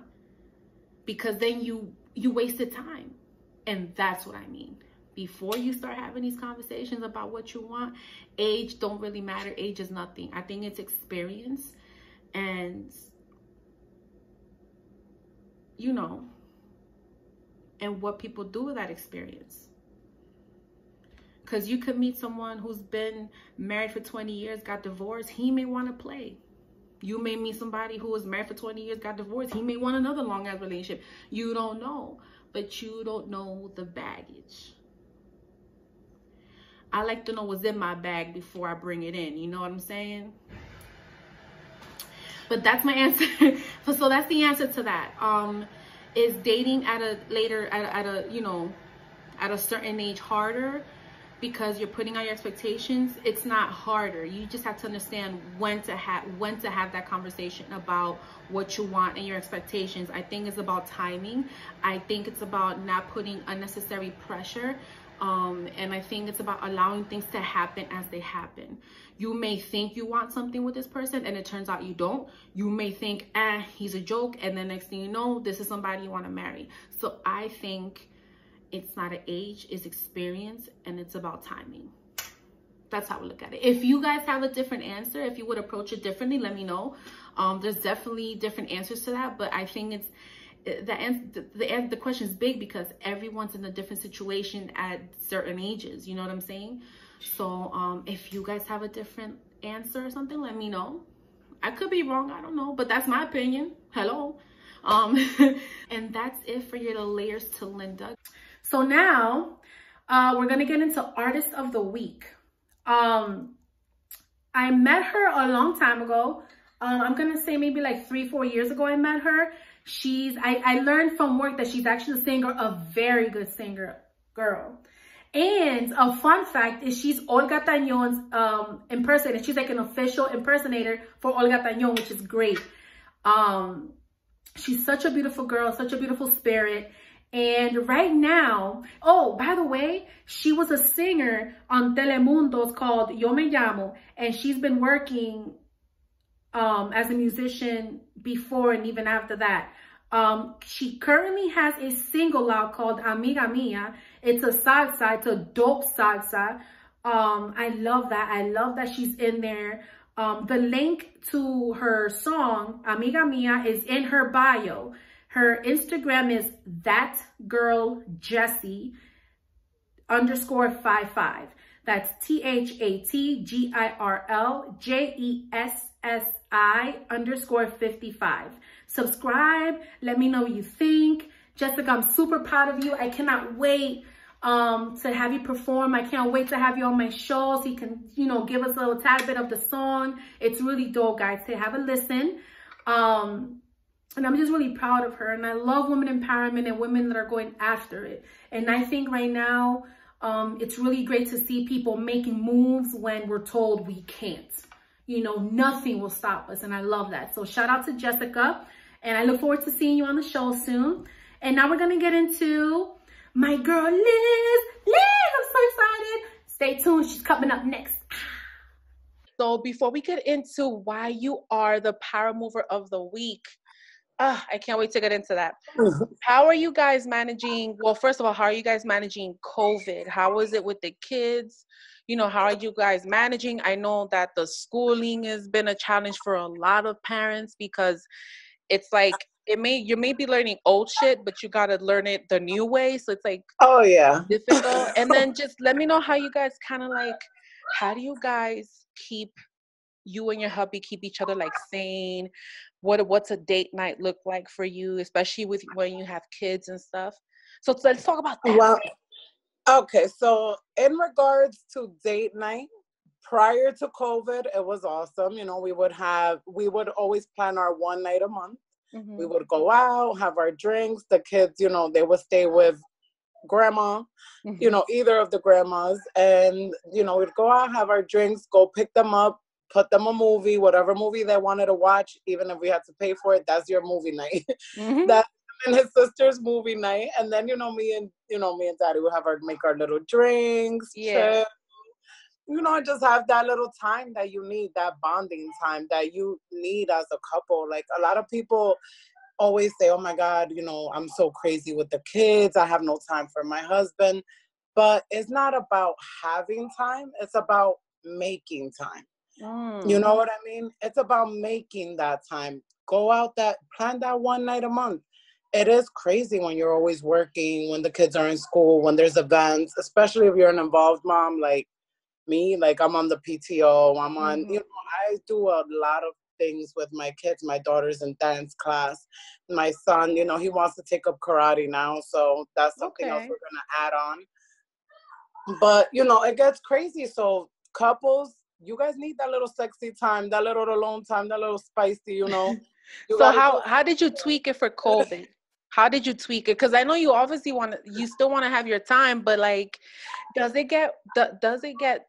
because then you wasted time. And that's what I mean. Before you start having these conversations about what you want, age don't really matter. Age is nothing. I think it's experience and, you know, and what people do with that experience. Because you could meet someone who's been married for 20 years, got divorced. He may want to play. You may meet somebody who was married for 20 years, got divorced. He may want another long-ass relationship. You don't know. But you don't know the baggage. I like to know what's in my bag before I bring it in. You know what I'm saying? But that's my answer. So that's the answer to that. Is dating at a later, at a, you know, at a certain age harder because you're putting out your expectations? It's not harder. You just have to understand when to have that conversation about what you want and your expectations. I think it's about timing. I think it's about not putting unnecessary pressure. And I think it's about allowing things to happen as they happen. You may think you want something with this person and it turns out you don't. You may think, he's a joke, and then next thing you know, this is somebody you want to marry. So I think it's not an age, it's experience, and it's about timing. That's how I look at it. If you guys have a different answer, if you would approach it differently, let me know. There's definitely different answers to that, but I think it's the question is big because everyone's in a different situation at certain ages. You know what I'm saying? So if you guys have a different answer or something, let me know. I could be wrong, I don't know, but that's my opinion. Hello. And that's it for your layers to Linda. So now we're gonna get into artist of the week. I met her a long time ago. I'm gonna say maybe like 3-4 years ago I met her. I learned from work that she's actually a singer, a very good singer girl. And a fun fact is she's Olga Tañón's impersonator. She's like an official impersonator for Olga Tañón, which is great. She's such a beautiful girl, such a beautiful spirit. And right now, oh, by the way, she was a singer on Telemundo's called Yo Me Llamo, and she's been working as a musician before and even after that. She currently has a single out called Amiga Mia. It's a salsa, it's a dope salsa. I love that. I love that she's in there. The link to her song, Amiga Mia, is in her bio. Her Instagram is thatgirljessie_55. That's THATGIRLJESSI_55. Subscribe. Let me know what you think. Jessica, I'm super proud of you. I cannot wait to have you perform. I can't wait to have you on my show so you can, you know, give us a little tad bit of the song. It's really dope, guys. So have a listen. And I'm just really proud of her. And I love women empowerment and women that are going after it. And I think right now, it's really great to see people making moves when we're told we can't. You know, nothing will stop us. And I love that. So shout out to Jessica. And I look forward to seeing you on the show soon. And now we're going to get into my girl, Liz. Liz, I'm so excited. Stay tuned. She's coming up next. So before we get into why you are the power mover of the week, I can't wait to get into that. How are you guys managing? Well, first of all, how are you guys managing COVID? How is it with the kids? You know, how are you guys managing? I know that the schooling has been a challenge for a lot of parents because it's like you may be learning old shit, but you gotta learn it the new way. So it's like, oh yeah, difficult. And then just let me know how you guys kind of like, how do you guys keep you and your hubby keep each other like sane? What's a date night look like for you, especially with when you have kids and stuff? So let's talk about that. Well, okay, so in regards to date night, prior to COVID, it was awesome. You know, we would always plan our one night a month. Mm-hmm. We would go out, have our drinks. The kids, you know, they would stay with grandma, mm-hmm. you know, either of the grandmas. And, you know, we'd go out, have our drinks, go pick them up, put them a movie, whatever movie they wanted to watch, even if we had to pay for it, that's your movie night. Mm-hmm. That's and his sister's movie night. And then, me and daddy would make our little drinks, chill. You know, just have that little time that you need, that bonding time that you need as a couple. Like a lot of people always say, oh my God, you know, I'm so crazy with the kids. I have no time for my husband. But it's not about having time. It's about making time. You know what I mean? It's about making that time. Go out plan that one night a month. It is crazy when you're always working, when the kids are in school, when there's events, especially if you're an involved mom like me. Like I'm on the PTO, I'm on, mm-hmm. I do a lot of things with my kids. My daughter's in dance class. My son, he wants to take up karate now. So that's something else we're going to add on. But, it gets crazy. So couples, you guys need that little sexy time, that little alone time, that little spicy, you know. So how did you tweak it for COVID? How did you tweak it? Because I know you obviously you still want to have your time, but like, does it get,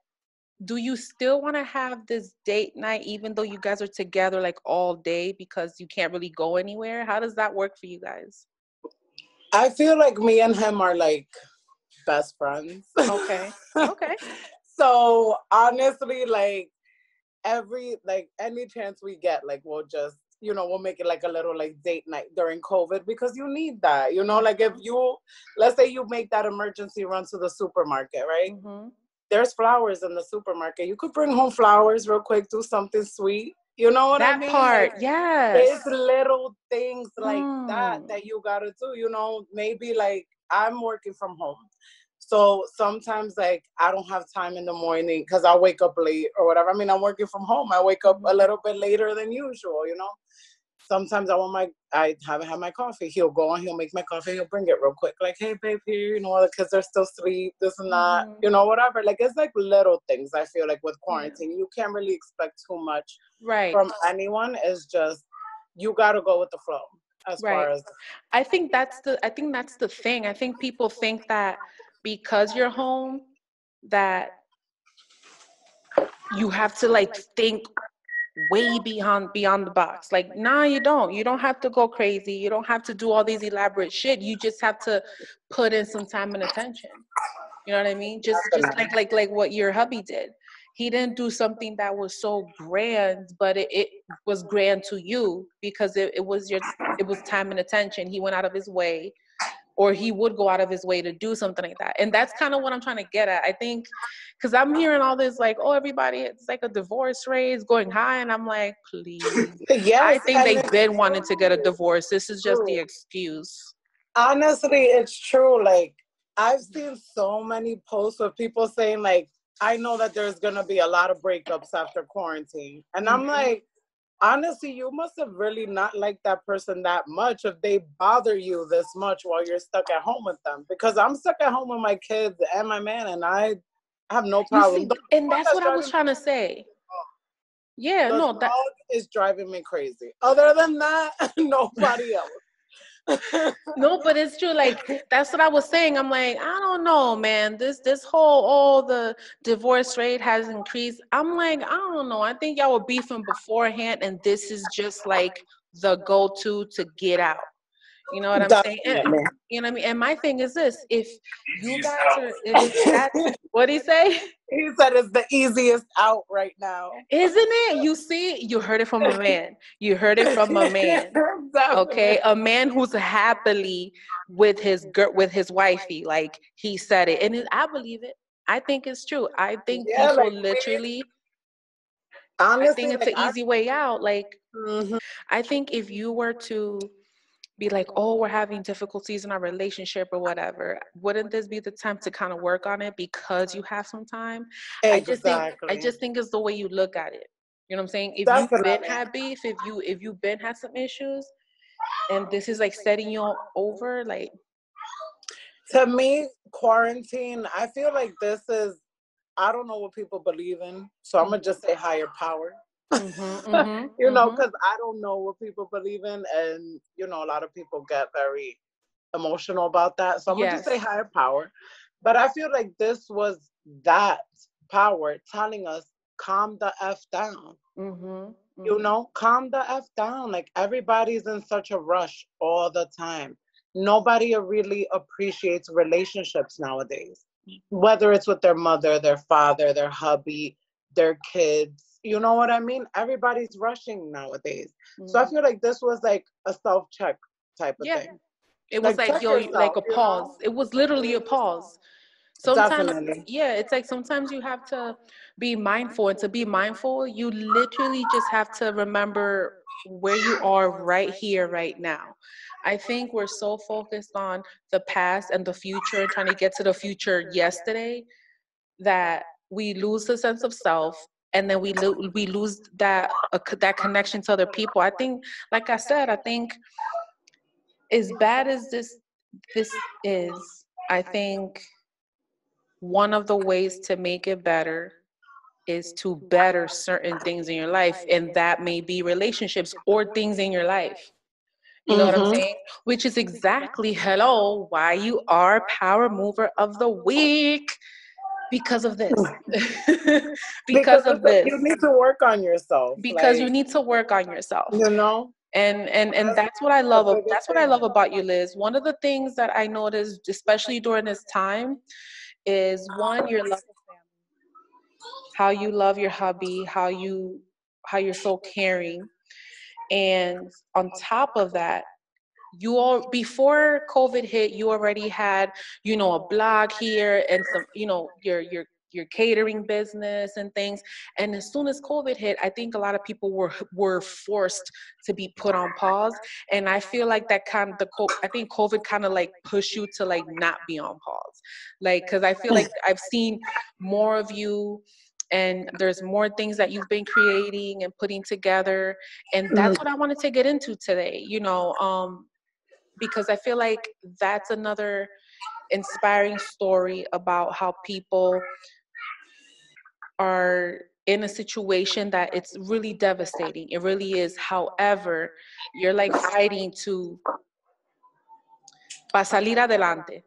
do you still want to have this date night even though you guys are together like all day because you can't really go anywhere? How does that work for you guys? I feel like me and him are like best friends. Okay. Okay. So honestly, like any chance we get, like we'll just, you know, we'll make it like a little like date night during COVID, because you need that, you know. Like if you, let's say you make that emergency run to the supermarket, right? There's flowers in the supermarket. You could bring home flowers real quick, do something sweet. You know what I mean? That part, like, yes. it's little things like that you gotta do, you know. Maybe like I'm working from home, so sometimes like I don't have time in the morning because I wake up late or whatever. I mean, I'm working from home. I wake up a little bit later than usual, you know. Sometimes I haven't had my coffee. He'll go and he'll make my coffee. He'll bring it real quick. Like, hey, babe, here, you know, the kids are still asleep, this and that, you know, whatever. Like, it's like little things. I feel like with quarantine, you can't really expect too much from anyone. It's just, you got to go with the flow as far as. I think that's the thing. I think people think that because you're home, that you have to like think way beyond the box. Like, nah, you don't have to go crazy. You don't have to do all these elaborate shit. You just have to put in some time and attention. You know what I mean? Just like what your hubby did. He didn't do something that was so grand, but it was grand to you because it was time and attention. He went out of his way, or he would go out of his way to do something like that. And that's kind of what I'm trying to get at. I think, because I'm hearing all this like, oh, everybody, it's like a divorce rate is going high. And I'm like, please. Yes, I think they've been wanting to get a divorce. This is just the excuse. Honestly, it's true. Like, I've seen so many posts of people saying like, I know that there's going to be a lot of breakups after quarantine. And I'm like, honestly, you must have really not liked that person that much if they bother you this much while you're stuck at home with them. Because I'm stuck at home with my kids and my man, and I have no problem. You see, and that's what I was trying to say. Yeah, the dog is driving me crazy. Other than that, nobody else. No, but it's true. Like, that's what I was saying. I'm like, I don't know, man. This whole the divorce rate has increased. I'm like, I don't know. I think y'all were beefing beforehand, and this is just like the go-to to get out. You know what I'm saying? And, you know what I mean? And my thing is this: if you guys are, if that's what do you say? He said it's the easiest out right now. Isn't it? You see, you heard it from a man. You heard it from a man. Okay, a man who's happily with his wifey. Like, he said it, and I believe it. I think it's true. I think people like, literally. Honestly, I think it's an easy way out. Like, I think if you were to be like, oh, we're having difficulties in our relationship or whatever, wouldn't this be the time to kind of work on it because you have some time? Exactly. I just think it's the way you look at it. You know what I'm saying? If you've been had beef, if you've been had some issues, and this is like setting you over, like, to me, quarantine, I feel like this is, I don't know what people believe in, so I'm gonna just say higher power. You know, because I don't know what people believe in, and you know, a lot of people get very emotional about that. So I'm gonna just say higher power. But I feel like this was that power telling us, calm the F down. You know, calm the F down. Like, everybody's in such a rush all the time. Nobody really appreciates relationships nowadays, whether it's with their mother, their father, their hubby, their kids. You know what I mean? Everybody's rushing nowadays. So I feel like this was like a self-check type of thing. It was like yourself, like a pause. It was literally a pause. Sometimes, it's like sometimes you have to be mindful, and to be mindful, you literally just have to remember where you are right here, right now. I think we're so focused on the past and the future and trying to get to the future yesterday that we lose the sense of self, and then we lose that connection to other people. I think, like I said, I think as bad as this is, I think one of the ways to make it better is to better certain things in your life, and that may be relationships or things in your life. You know what I'm saying? Which is exactly, hello, why you are Power Mover of the Week. Because of this. Because of this. You need to work on yourself. Because you need to work on yourself. You know? And that's what I love. That's what I love about you, Liz. One of the things that I noticed, especially during this time, is one, your love of family, how you love your hubby, how you're so caring, and on top of that, you all, before COVID hit, you already had, a blog here and some, your catering business and things. And as soon as COVID hit, I think a lot of people were forced to be put on pause. And I feel like that kind of I think COVID kind of like pushed you to like not be on pause. Like, cause I feel like I've seen more of you, and there's more things that you've been creating and putting together. And that's what I wanted to get into today, because I feel like that's another inspiring story about how people are in a situation that it's really devastating. It really is. However, you're like fighting para salir adelante.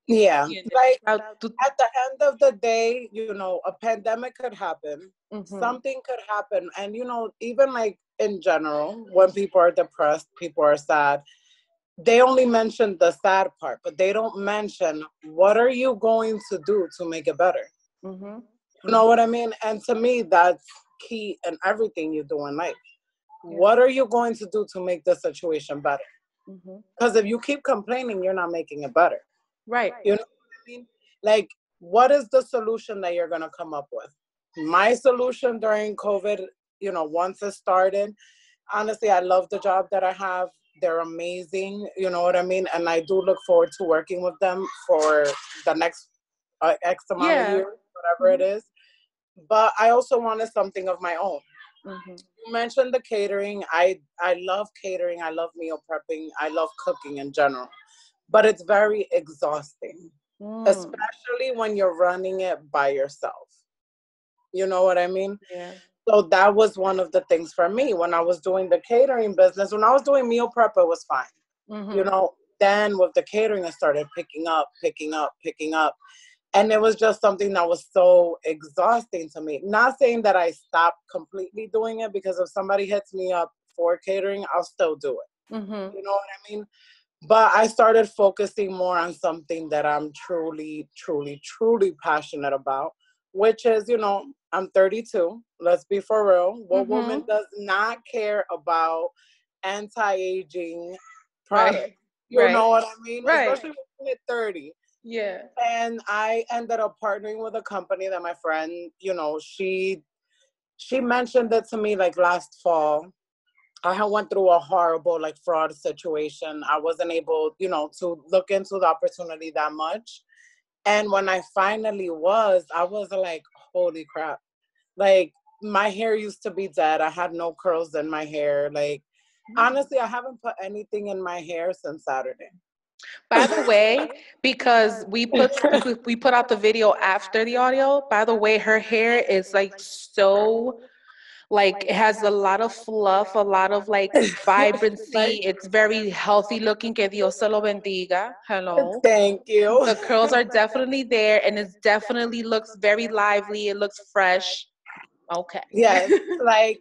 Yeah, like at the end of the day, a pandemic could happen. Something could happen. And, even like in general, when people are depressed, people are sad, they only mention the sad part, but they don't mention what are you going to do to make it better. You know what I mean? And to me, that's key in everything you do in life. What are you going to do to make the situation better? Because if you keep complaining, you're not making it better. Right. You know what I mean? Like, what is the solution that you're going to come up with? My solution during COVID, once it started, honestly, I love the job that I have. They're amazing. You know what I mean? And I do look forward to working with them for the next X amount of years, whatever it is. But I also wanted something of my own. You mentioned the catering. I love catering. I love meal prepping. I love cooking in general. But it's very exhausting, especially when you're running it by yourself. You know what I mean? Yeah. So that was one of the things for me when I was doing the catering business. When I was doing meal prep, it was fine. Then with the catering, it started picking up. And it was just something that was so exhausting to me. Not saying that I stopped completely doing it, because if somebody hits me up for catering, I'll still do it. You know what I mean? But I started focusing more on something that I'm truly, truly, truly passionate about, which is, I'm 32. Let's be for real. What woman does not care about anti-aging products? Right. You know what I mean? Right. Especially when you're 30. Yeah. And I ended up partnering with a company that my friend, she mentioned it to me like last fall. I had went through a horrible like fraud situation. I wasn't able, to look into the opportunity that much. And when I finally was, I was like, holy crap. Like, my hair used to be dead. I had no curls in my hair. Like, honestly, I haven't put anything in my hair since Saturday. By the way, because we put out the video after the audio, by the way, her hair is like so, like, it has a lot of fluff, a lot of like vibrancy. It's very healthy looking. Que Dios se lo bendiga. Hello. Thank you. The curls are definitely there, and it definitely looks very lively. It looks fresh. Okay. Yes. Like,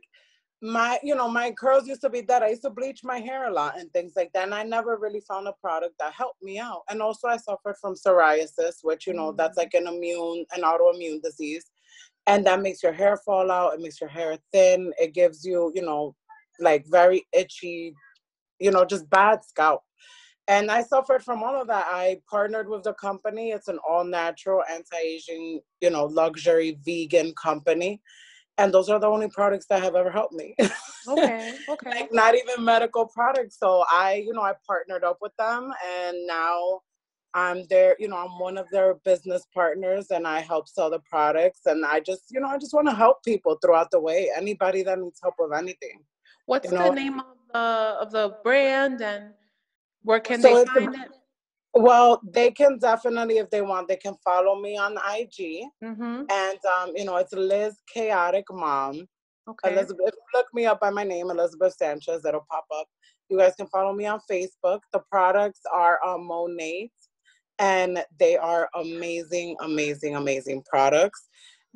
my curls used to be dead. I used to bleach my hair a lot and things like that. And I never really found a product that helped me out. And also I suffered from psoriasis, which, that's like an autoimmune disease. And that makes your hair fall out. It makes your hair thin. It gives you, like very itchy, just bad scalp. And I suffered from all of that. I partnered with the company. It's an all natural, anti-aging, luxury vegan company. And those are the only products that have ever helped me. Okay. Like, not even medical products. So I partnered up with them, and now I'm I'm one of their business partners, and I help sell the products. And I just want to help people throughout the way. Anybody that needs help with anything. What's the name of the brand, and where can they find it? Well, they can definitely, if they want, they can follow me on IG. Mm-hmm. And, it's Liz Chaotic Mom. Okay. Elizabeth, if you look me up by my name, Elizabeth Sanchez, that'll pop up. You guys can follow me on Facebook. The products are Monate, and they are amazing, amazing, amazing products.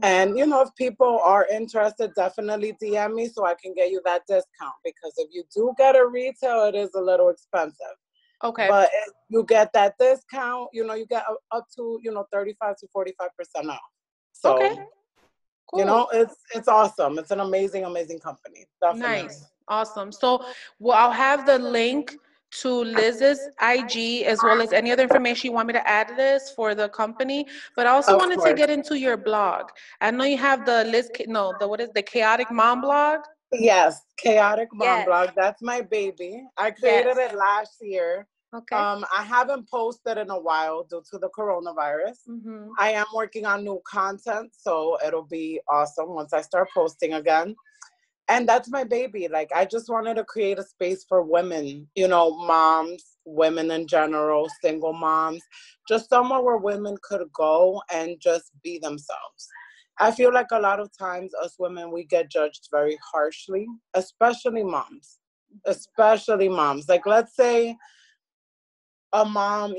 And, if people are interested, definitely DM me so I can get you that discount. Because if you do get a retail, it is a little expensive. Okay. But if you get that discount, you get up to, 35 to 45% off. So, okay. Cool. It's awesome. It's an amazing, amazing company. Definitely. Nice. Awesome. So, well, I'll have the link to Liz's IG as well as any other information you want me to add to this for the company. But I also Of wanted to course. get into your blog. I know you have the the Chaotic Mom blog? Yes, Chaotic Mom Yes. Blog. That's my baby. I Yes. created it last year. Okay. I haven't posted in a while due to the coronavirus. Mm-hmm. I am working on new content, so it'll be awesome once I start posting again. And that's my baby. Like, I just wanted to create a space for women, moms, women in general, single moms, just somewhere where women could go and just be themselves. I feel like a lot of times us women, we get judged very harshly, especially moms. Especially moms. Like, let's say a mom,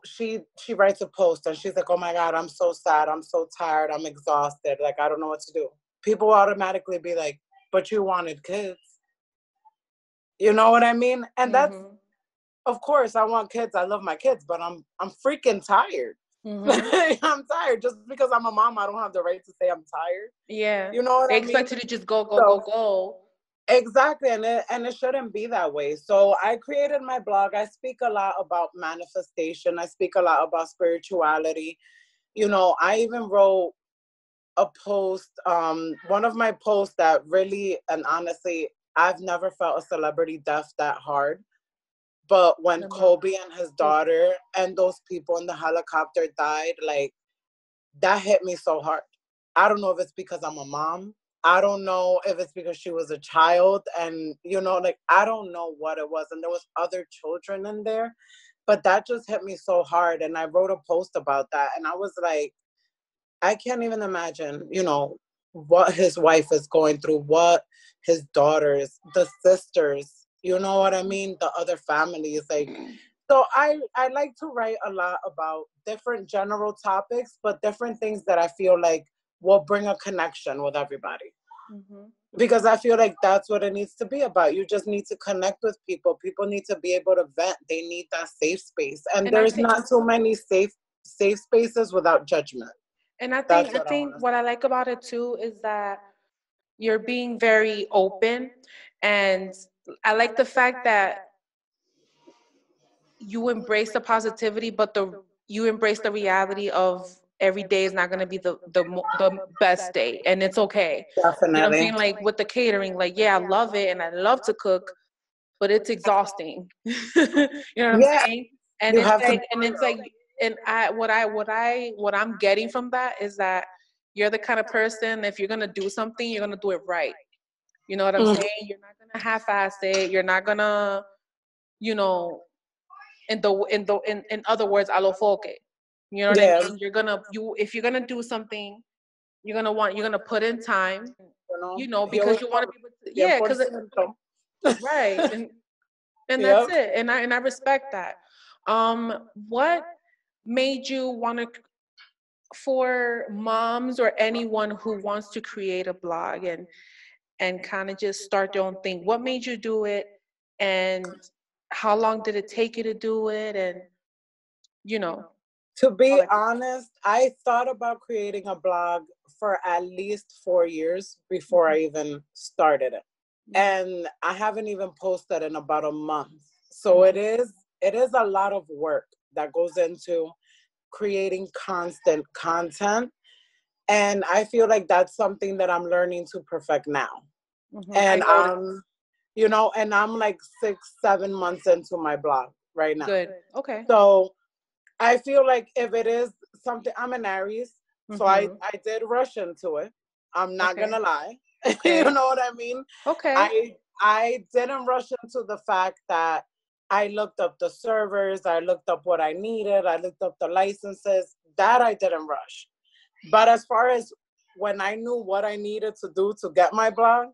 she writes a post and she's like, oh my God, I'm so sad. I'm so tired. I'm exhausted. Like, I don't know what to do. People automatically be like, but you wanted kids. You know what I mean? And that's, of course, I want kids. I love my kids, but I'm freaking tired. Mm-hmm. I'm tired. Just because I'm a mom, I don't have the right to say I'm tired. Yeah. You know what They I expect mean? you to just go. Exactly, and it shouldn't be that way. So I created my blog. I speak a lot about manifestation. I speak a lot about spirituality. I even wrote a post, one of my posts that really, and honestly, I've never felt a celebrity death that hard. But when Kobe and his daughter and those people in the helicopter died, like, that hit me so hard. I don't know if it's because I'm a mom. I don't know if it's because she was a child, and like, I don't know what it was. And there was other children in there, but that just hit me so hard. And I wrote a post about that, and I was like, I can't even imagine, what his wife is going through, what his daughters, the sisters, you know what I mean? The other families, like, so I like to write a lot about different general topics, but different things that I feel like will bring a connection with everybody. Mm-hmm. Because I feel like that's what it needs to be about. You just need to connect with people. People need to be able to vent. They need that safe space. And there's not so many safe spaces without judgment. And I think what I like about it too is that you're being very open, and I like the fact that you embrace the positivity, but you embrace the reality of every day is not going to be the best day, and it's okay. Definitely. You know what I'm saying? Like with the catering, like, yeah, I love it and I love to cook, but it's exhausting. You know what I'm saying? And it's like, and what I'm getting from that is that you're the kind of person, if you're gonna do something, you're gonna do it right. You know what I'm saying? You're not gonna half-ass it. You're not gonna, you know, in other words, a lo foque. You know what I mean? If you're gonna do something, you're gonna put in time. Because you want to be able to, yeah, because right, and that's it. And I respect that. What made you want to, for moms or anyone who wants to create a blog and kind of just start their own thing, what made you do it, and how long did it take you to do it? And to be honest, I thought about creating a blog for at least 4 years before I even started it. And I haven't even posted in about a month. So it is a lot of work that goes into creating constant content. And I feel like that's something that I'm learning to perfect now. And and I'm like 6-7 months into my blog right now. Good. Okay. So I feel like if it is something, I'm an Aries, so I did rush into it. I'm not gonna lie. You know what I mean? Okay. I didn't rush into the fact that I looked up the servers, I looked up what I needed, I looked up the licenses. That I didn't rush. But as far as when I knew what I needed to do to get my blog,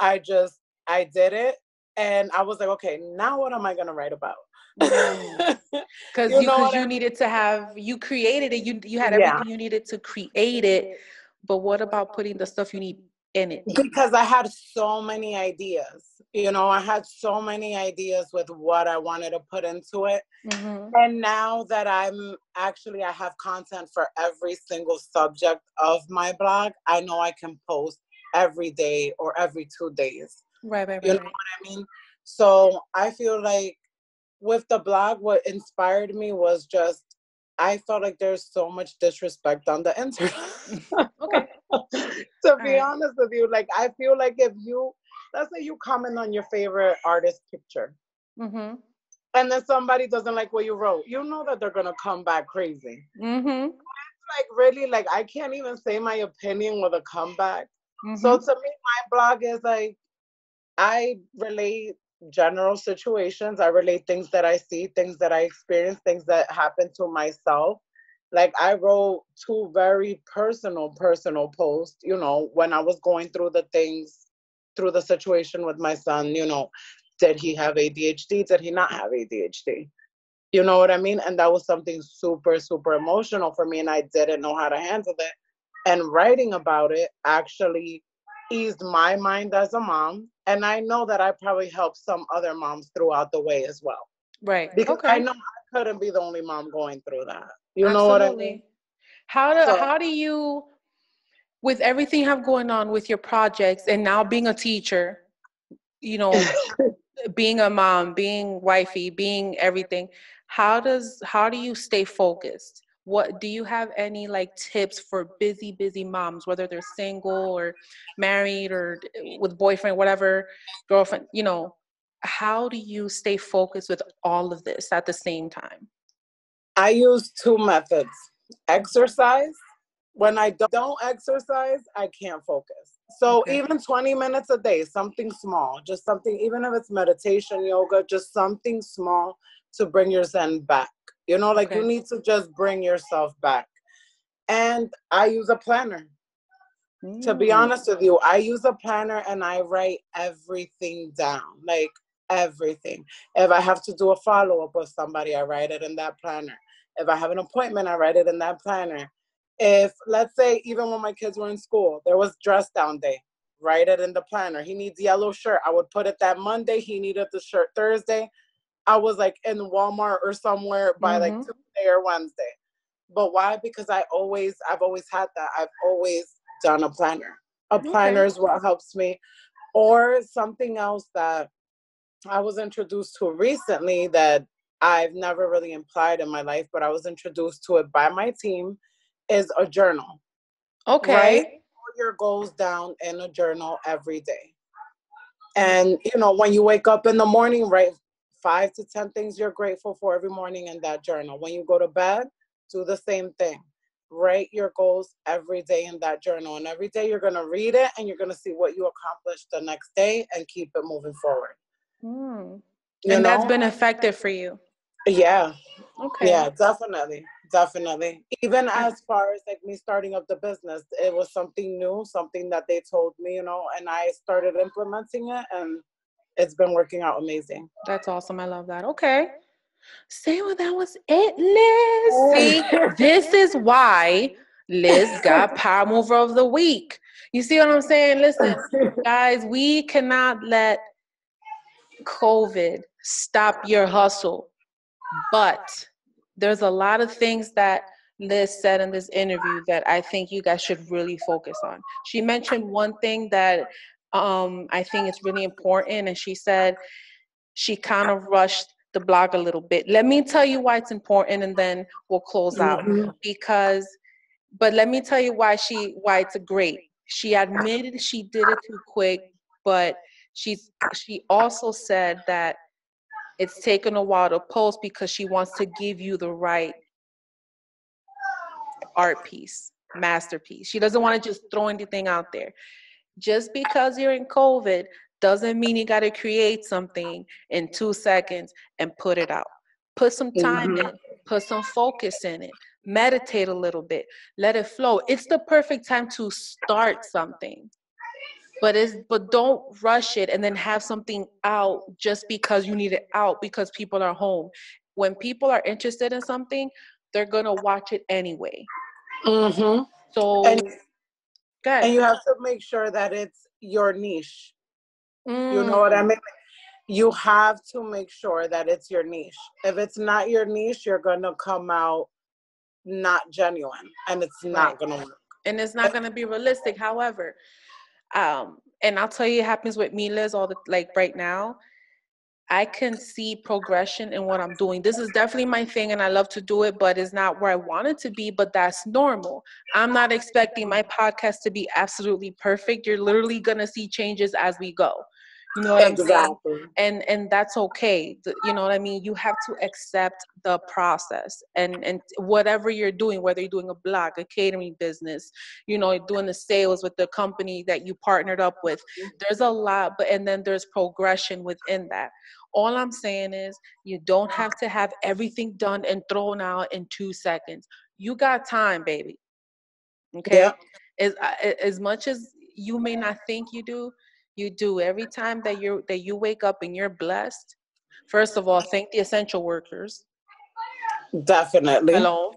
I did it. And I was like, okay, now what am I going to write about? Because you needed to have, you created it, you had everything you needed to create it, but what about putting the stuff you need in it? Because I had so many ideas, I had so many ideas with what I wanted to put into it. And now that I have content for every single subject of my blog, I know I can post every day or every 2 days. Right. You know what I mean? So I feel like with the blog, what inspired me was just, I felt like there's so much disrespect on the internet. Okay. To be honest with you, like, I feel like if let's say you comment on your favorite artist picture, and then somebody doesn't like what you wrote, you know that they're going to come back crazy. It's like, really, like, I can't even say my opinion with a comeback. So to me, my blog is like, I relate general situations. I relate things that I see, things that I experience, things that happen to myself. Like, I wrote 2 very personal posts, when I was going through through the situation with my son, did he have ADHD? Did he not have ADHD? You know what I mean? And that was something super, super emotional for me, and I didn't know how to handle it. And writing about it actually eased my mind as a mom. And I know that I probably helped some other moms throughout the way as well. Right. Because I know I couldn't be the only mom going through that. You know what I mean? How do you, with everything you have going on with your projects and now being a teacher, being a mom, being wifey, being everything, how do you stay focused? What do you have any like tips for busy moms, whether they're single or married or with boyfriend, whatever, girlfriend, how do you stay focused with all of this at the same time? I use 2 methods. Exercise. When I don't exercise, I can't focus. So even 20 minutes a day, something small, just something, even if it's meditation, yoga, just something small to bring your zen back. You need to just bring yourself back. And I use a planner. To be honest with you, I use a planner and I write everything down, like everything. If I have to do a follow-up with somebody, I write it in that planner. If I have an appointment, I write it in that planner. If, let's say, even when my kids were in school, there was dress down day, write it in the planner. He needs yellow shirt. I would put it that Monday. He needed the shirt Thursday. I was like in Walmart or somewhere by like Tuesday or Wednesday. But why? Because I've always had that. I've always done a planner. A planner is what helps me. Or something else that I was introduced to recently that I've never really applied in my life, but I was introduced to it by my team, is a journal. Okay. Write all your goals down in a journal every day. And, when you wake up in the morning, write 5 to 10 things you're grateful for every morning in that journal. When you go to bed, do the same thing. Write your goals every day in that journal. And every day you're going to read it and you're going to see what you accomplished the next day and keep it moving forward. And that's been effective for you? Yeah. Okay. Yeah, definitely. Even as far as like me starting up the business, it was something new, something that they told me, and I started implementing it, and it's been working out amazing. That's awesome. I love that. Okay. Say, well, that was it, Liz. See, this is why Liz got Power Mover of the Week. You see what I'm saying? Listen, guys, we cannot let COVID stop your hustle. But there's a lot of things that Liz said in this interview that I think you guys should really focus on. She mentioned one thing that I think is really important, and she said she kind of rushed the blog a little bit. Let me tell you why it's important, and then we'll close out. But let me tell you why it's great. She admitted she did it too quick, but she also said that it's taken a while to post because she wants to give you the right art piece, masterpiece. She doesn't want to just throw anything out there. Just because you're in COVID doesn't mean you got to create something in 2 seconds and put it out. Put some time in, put some focus in it, meditate a little bit, let it flow. It's the perfect time to start something. But don't rush it and then have something out just because you need it out because people are home. When people are interested in something, they're gonna watch it anyway. So and good. you have to make sure that it's your niche. You know what I Mm. mean? You have to make sure that it's your niche. If it's not your niche, you're gonna come out not genuine, and it's not gonna work. And it's not gonna be realistic. However, and I'll tell you, it happens with me, Liz, like right now. I can see progression in what I'm doing. This is definitely my thing and I love to do it, but it's not where I want it to be, but that's normal. I'm not expecting my podcast to be absolutely perfect. You're literally going to see changes as we go. You know what I'm saying? And that's okay. You know what I mean? You have to accept the process and whatever you're doing, whether you're doing a blog, a catering business, you know, doing the sales with the company that you partnered up with. There's a lot, and then there's progression within that. All I'm saying is you don't have to have everything done and thrown out in 2 seconds. You got time, baby. Okay? Yeah. As much as you may not think you do, you do. Every time that you wake up and you're blessed, first of all, thank the essential workers. Definitely. Hello?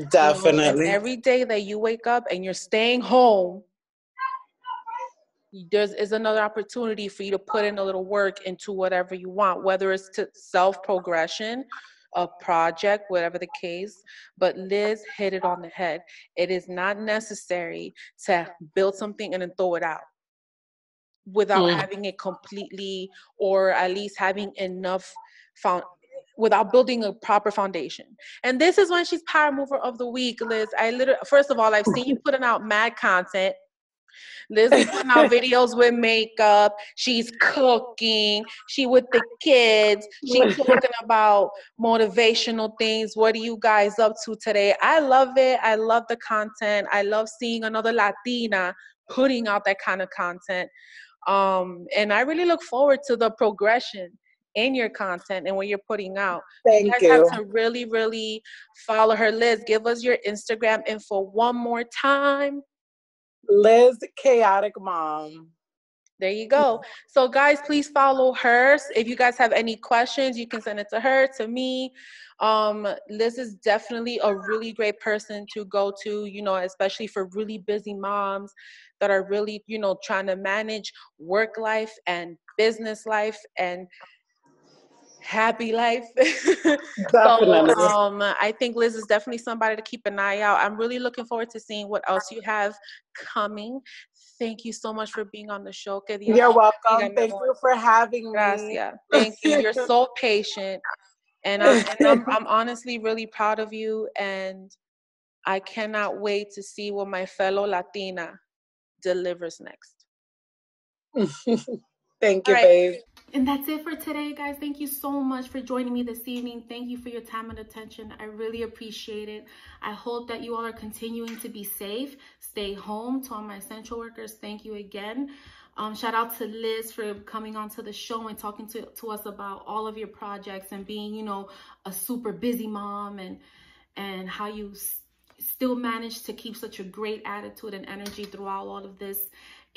Definitely. You know, every day that you wake up and you're staying home, is another opportunity for you to put in a little work into whatever you want, whether it's to self-progression, a project, whatever the case. But Liz hit it on the head. It is not necessary to build something and then throw it out without having it completely, or at least having enough without building a proper foundation. And this is when she's Power Mover of the Week, Liz. First of all, I've seen you putting out mad content. Liz is putting out videos with makeup. She's cooking. She with the kids. She's talking about motivational things. What are you guys up to today? I love it. I love the content. I love seeing another Latina putting out that kind of content. And I really look forward to the progression in your content and what you're putting out. Thank you guys you. have to really, really follow her. Liz, give us your Instagram info one more time. Liz Chaotic Mom. There you go. So guys, please follow her. If you guys have any questions, you can send it to her, to me. Liz is definitely a really great person to go to, you know, especially for really busy moms that are really, you know, trying to manage work life and business life and happy life. Definitely. So I think Liz is definitely somebody to keep an eye out. I'm really looking forward to seeing what else you have coming. Thank you so much for being on the show. You're welcome. Thank you for having me. Gracias. Thank you. You're so patient. And I'm honestly really proud of you. And I cannot wait to see what my fellow Latina delivers next. Thank you, babe. And that's it for today, guys. Thank you so much for joining me this evening. Thank you for your time and attention. I really appreciate it. I hope that you all are continuing to be safe. Stay home. To all my essential workers, thank you again. Shout out to Liz for coming onto the show and talking to us about all of your projects and being, you know, a super busy mom and how you still managed to keep such a great attitude and energy throughout all of this.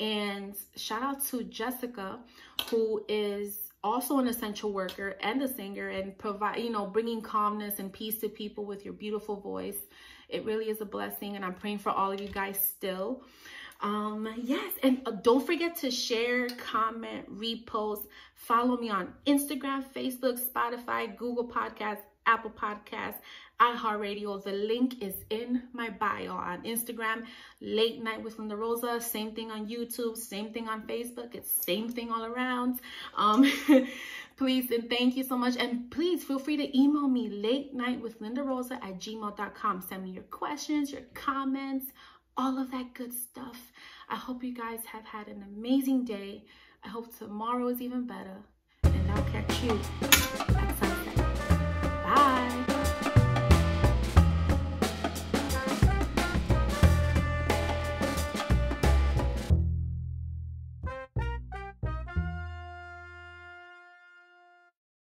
And shout out to Jessica, who is also an essential worker and a singer and provide, you know, bringing calmness and peace to people with your beautiful voice. It really is a blessing, and I'm praying for all of you guys still. Yes, and don't forget to share, comment, repost, follow me on Instagram, Facebook, Spotify, Google Podcasts, Apple Podcasts, iHeartRadio. The link is in my bio on Instagram, Late Night with Linda Rosa. Same thing on YouTube, same thing on Facebook. It's same thing all around. Please and thank you so much. And please feel free to email me, latenightwithlindarosa@gmail.com. Send me your questions, your comments, all of that good stuff. I hope you guys have had an amazing day. I hope tomorrow is even better. And I'll catch you at sunset.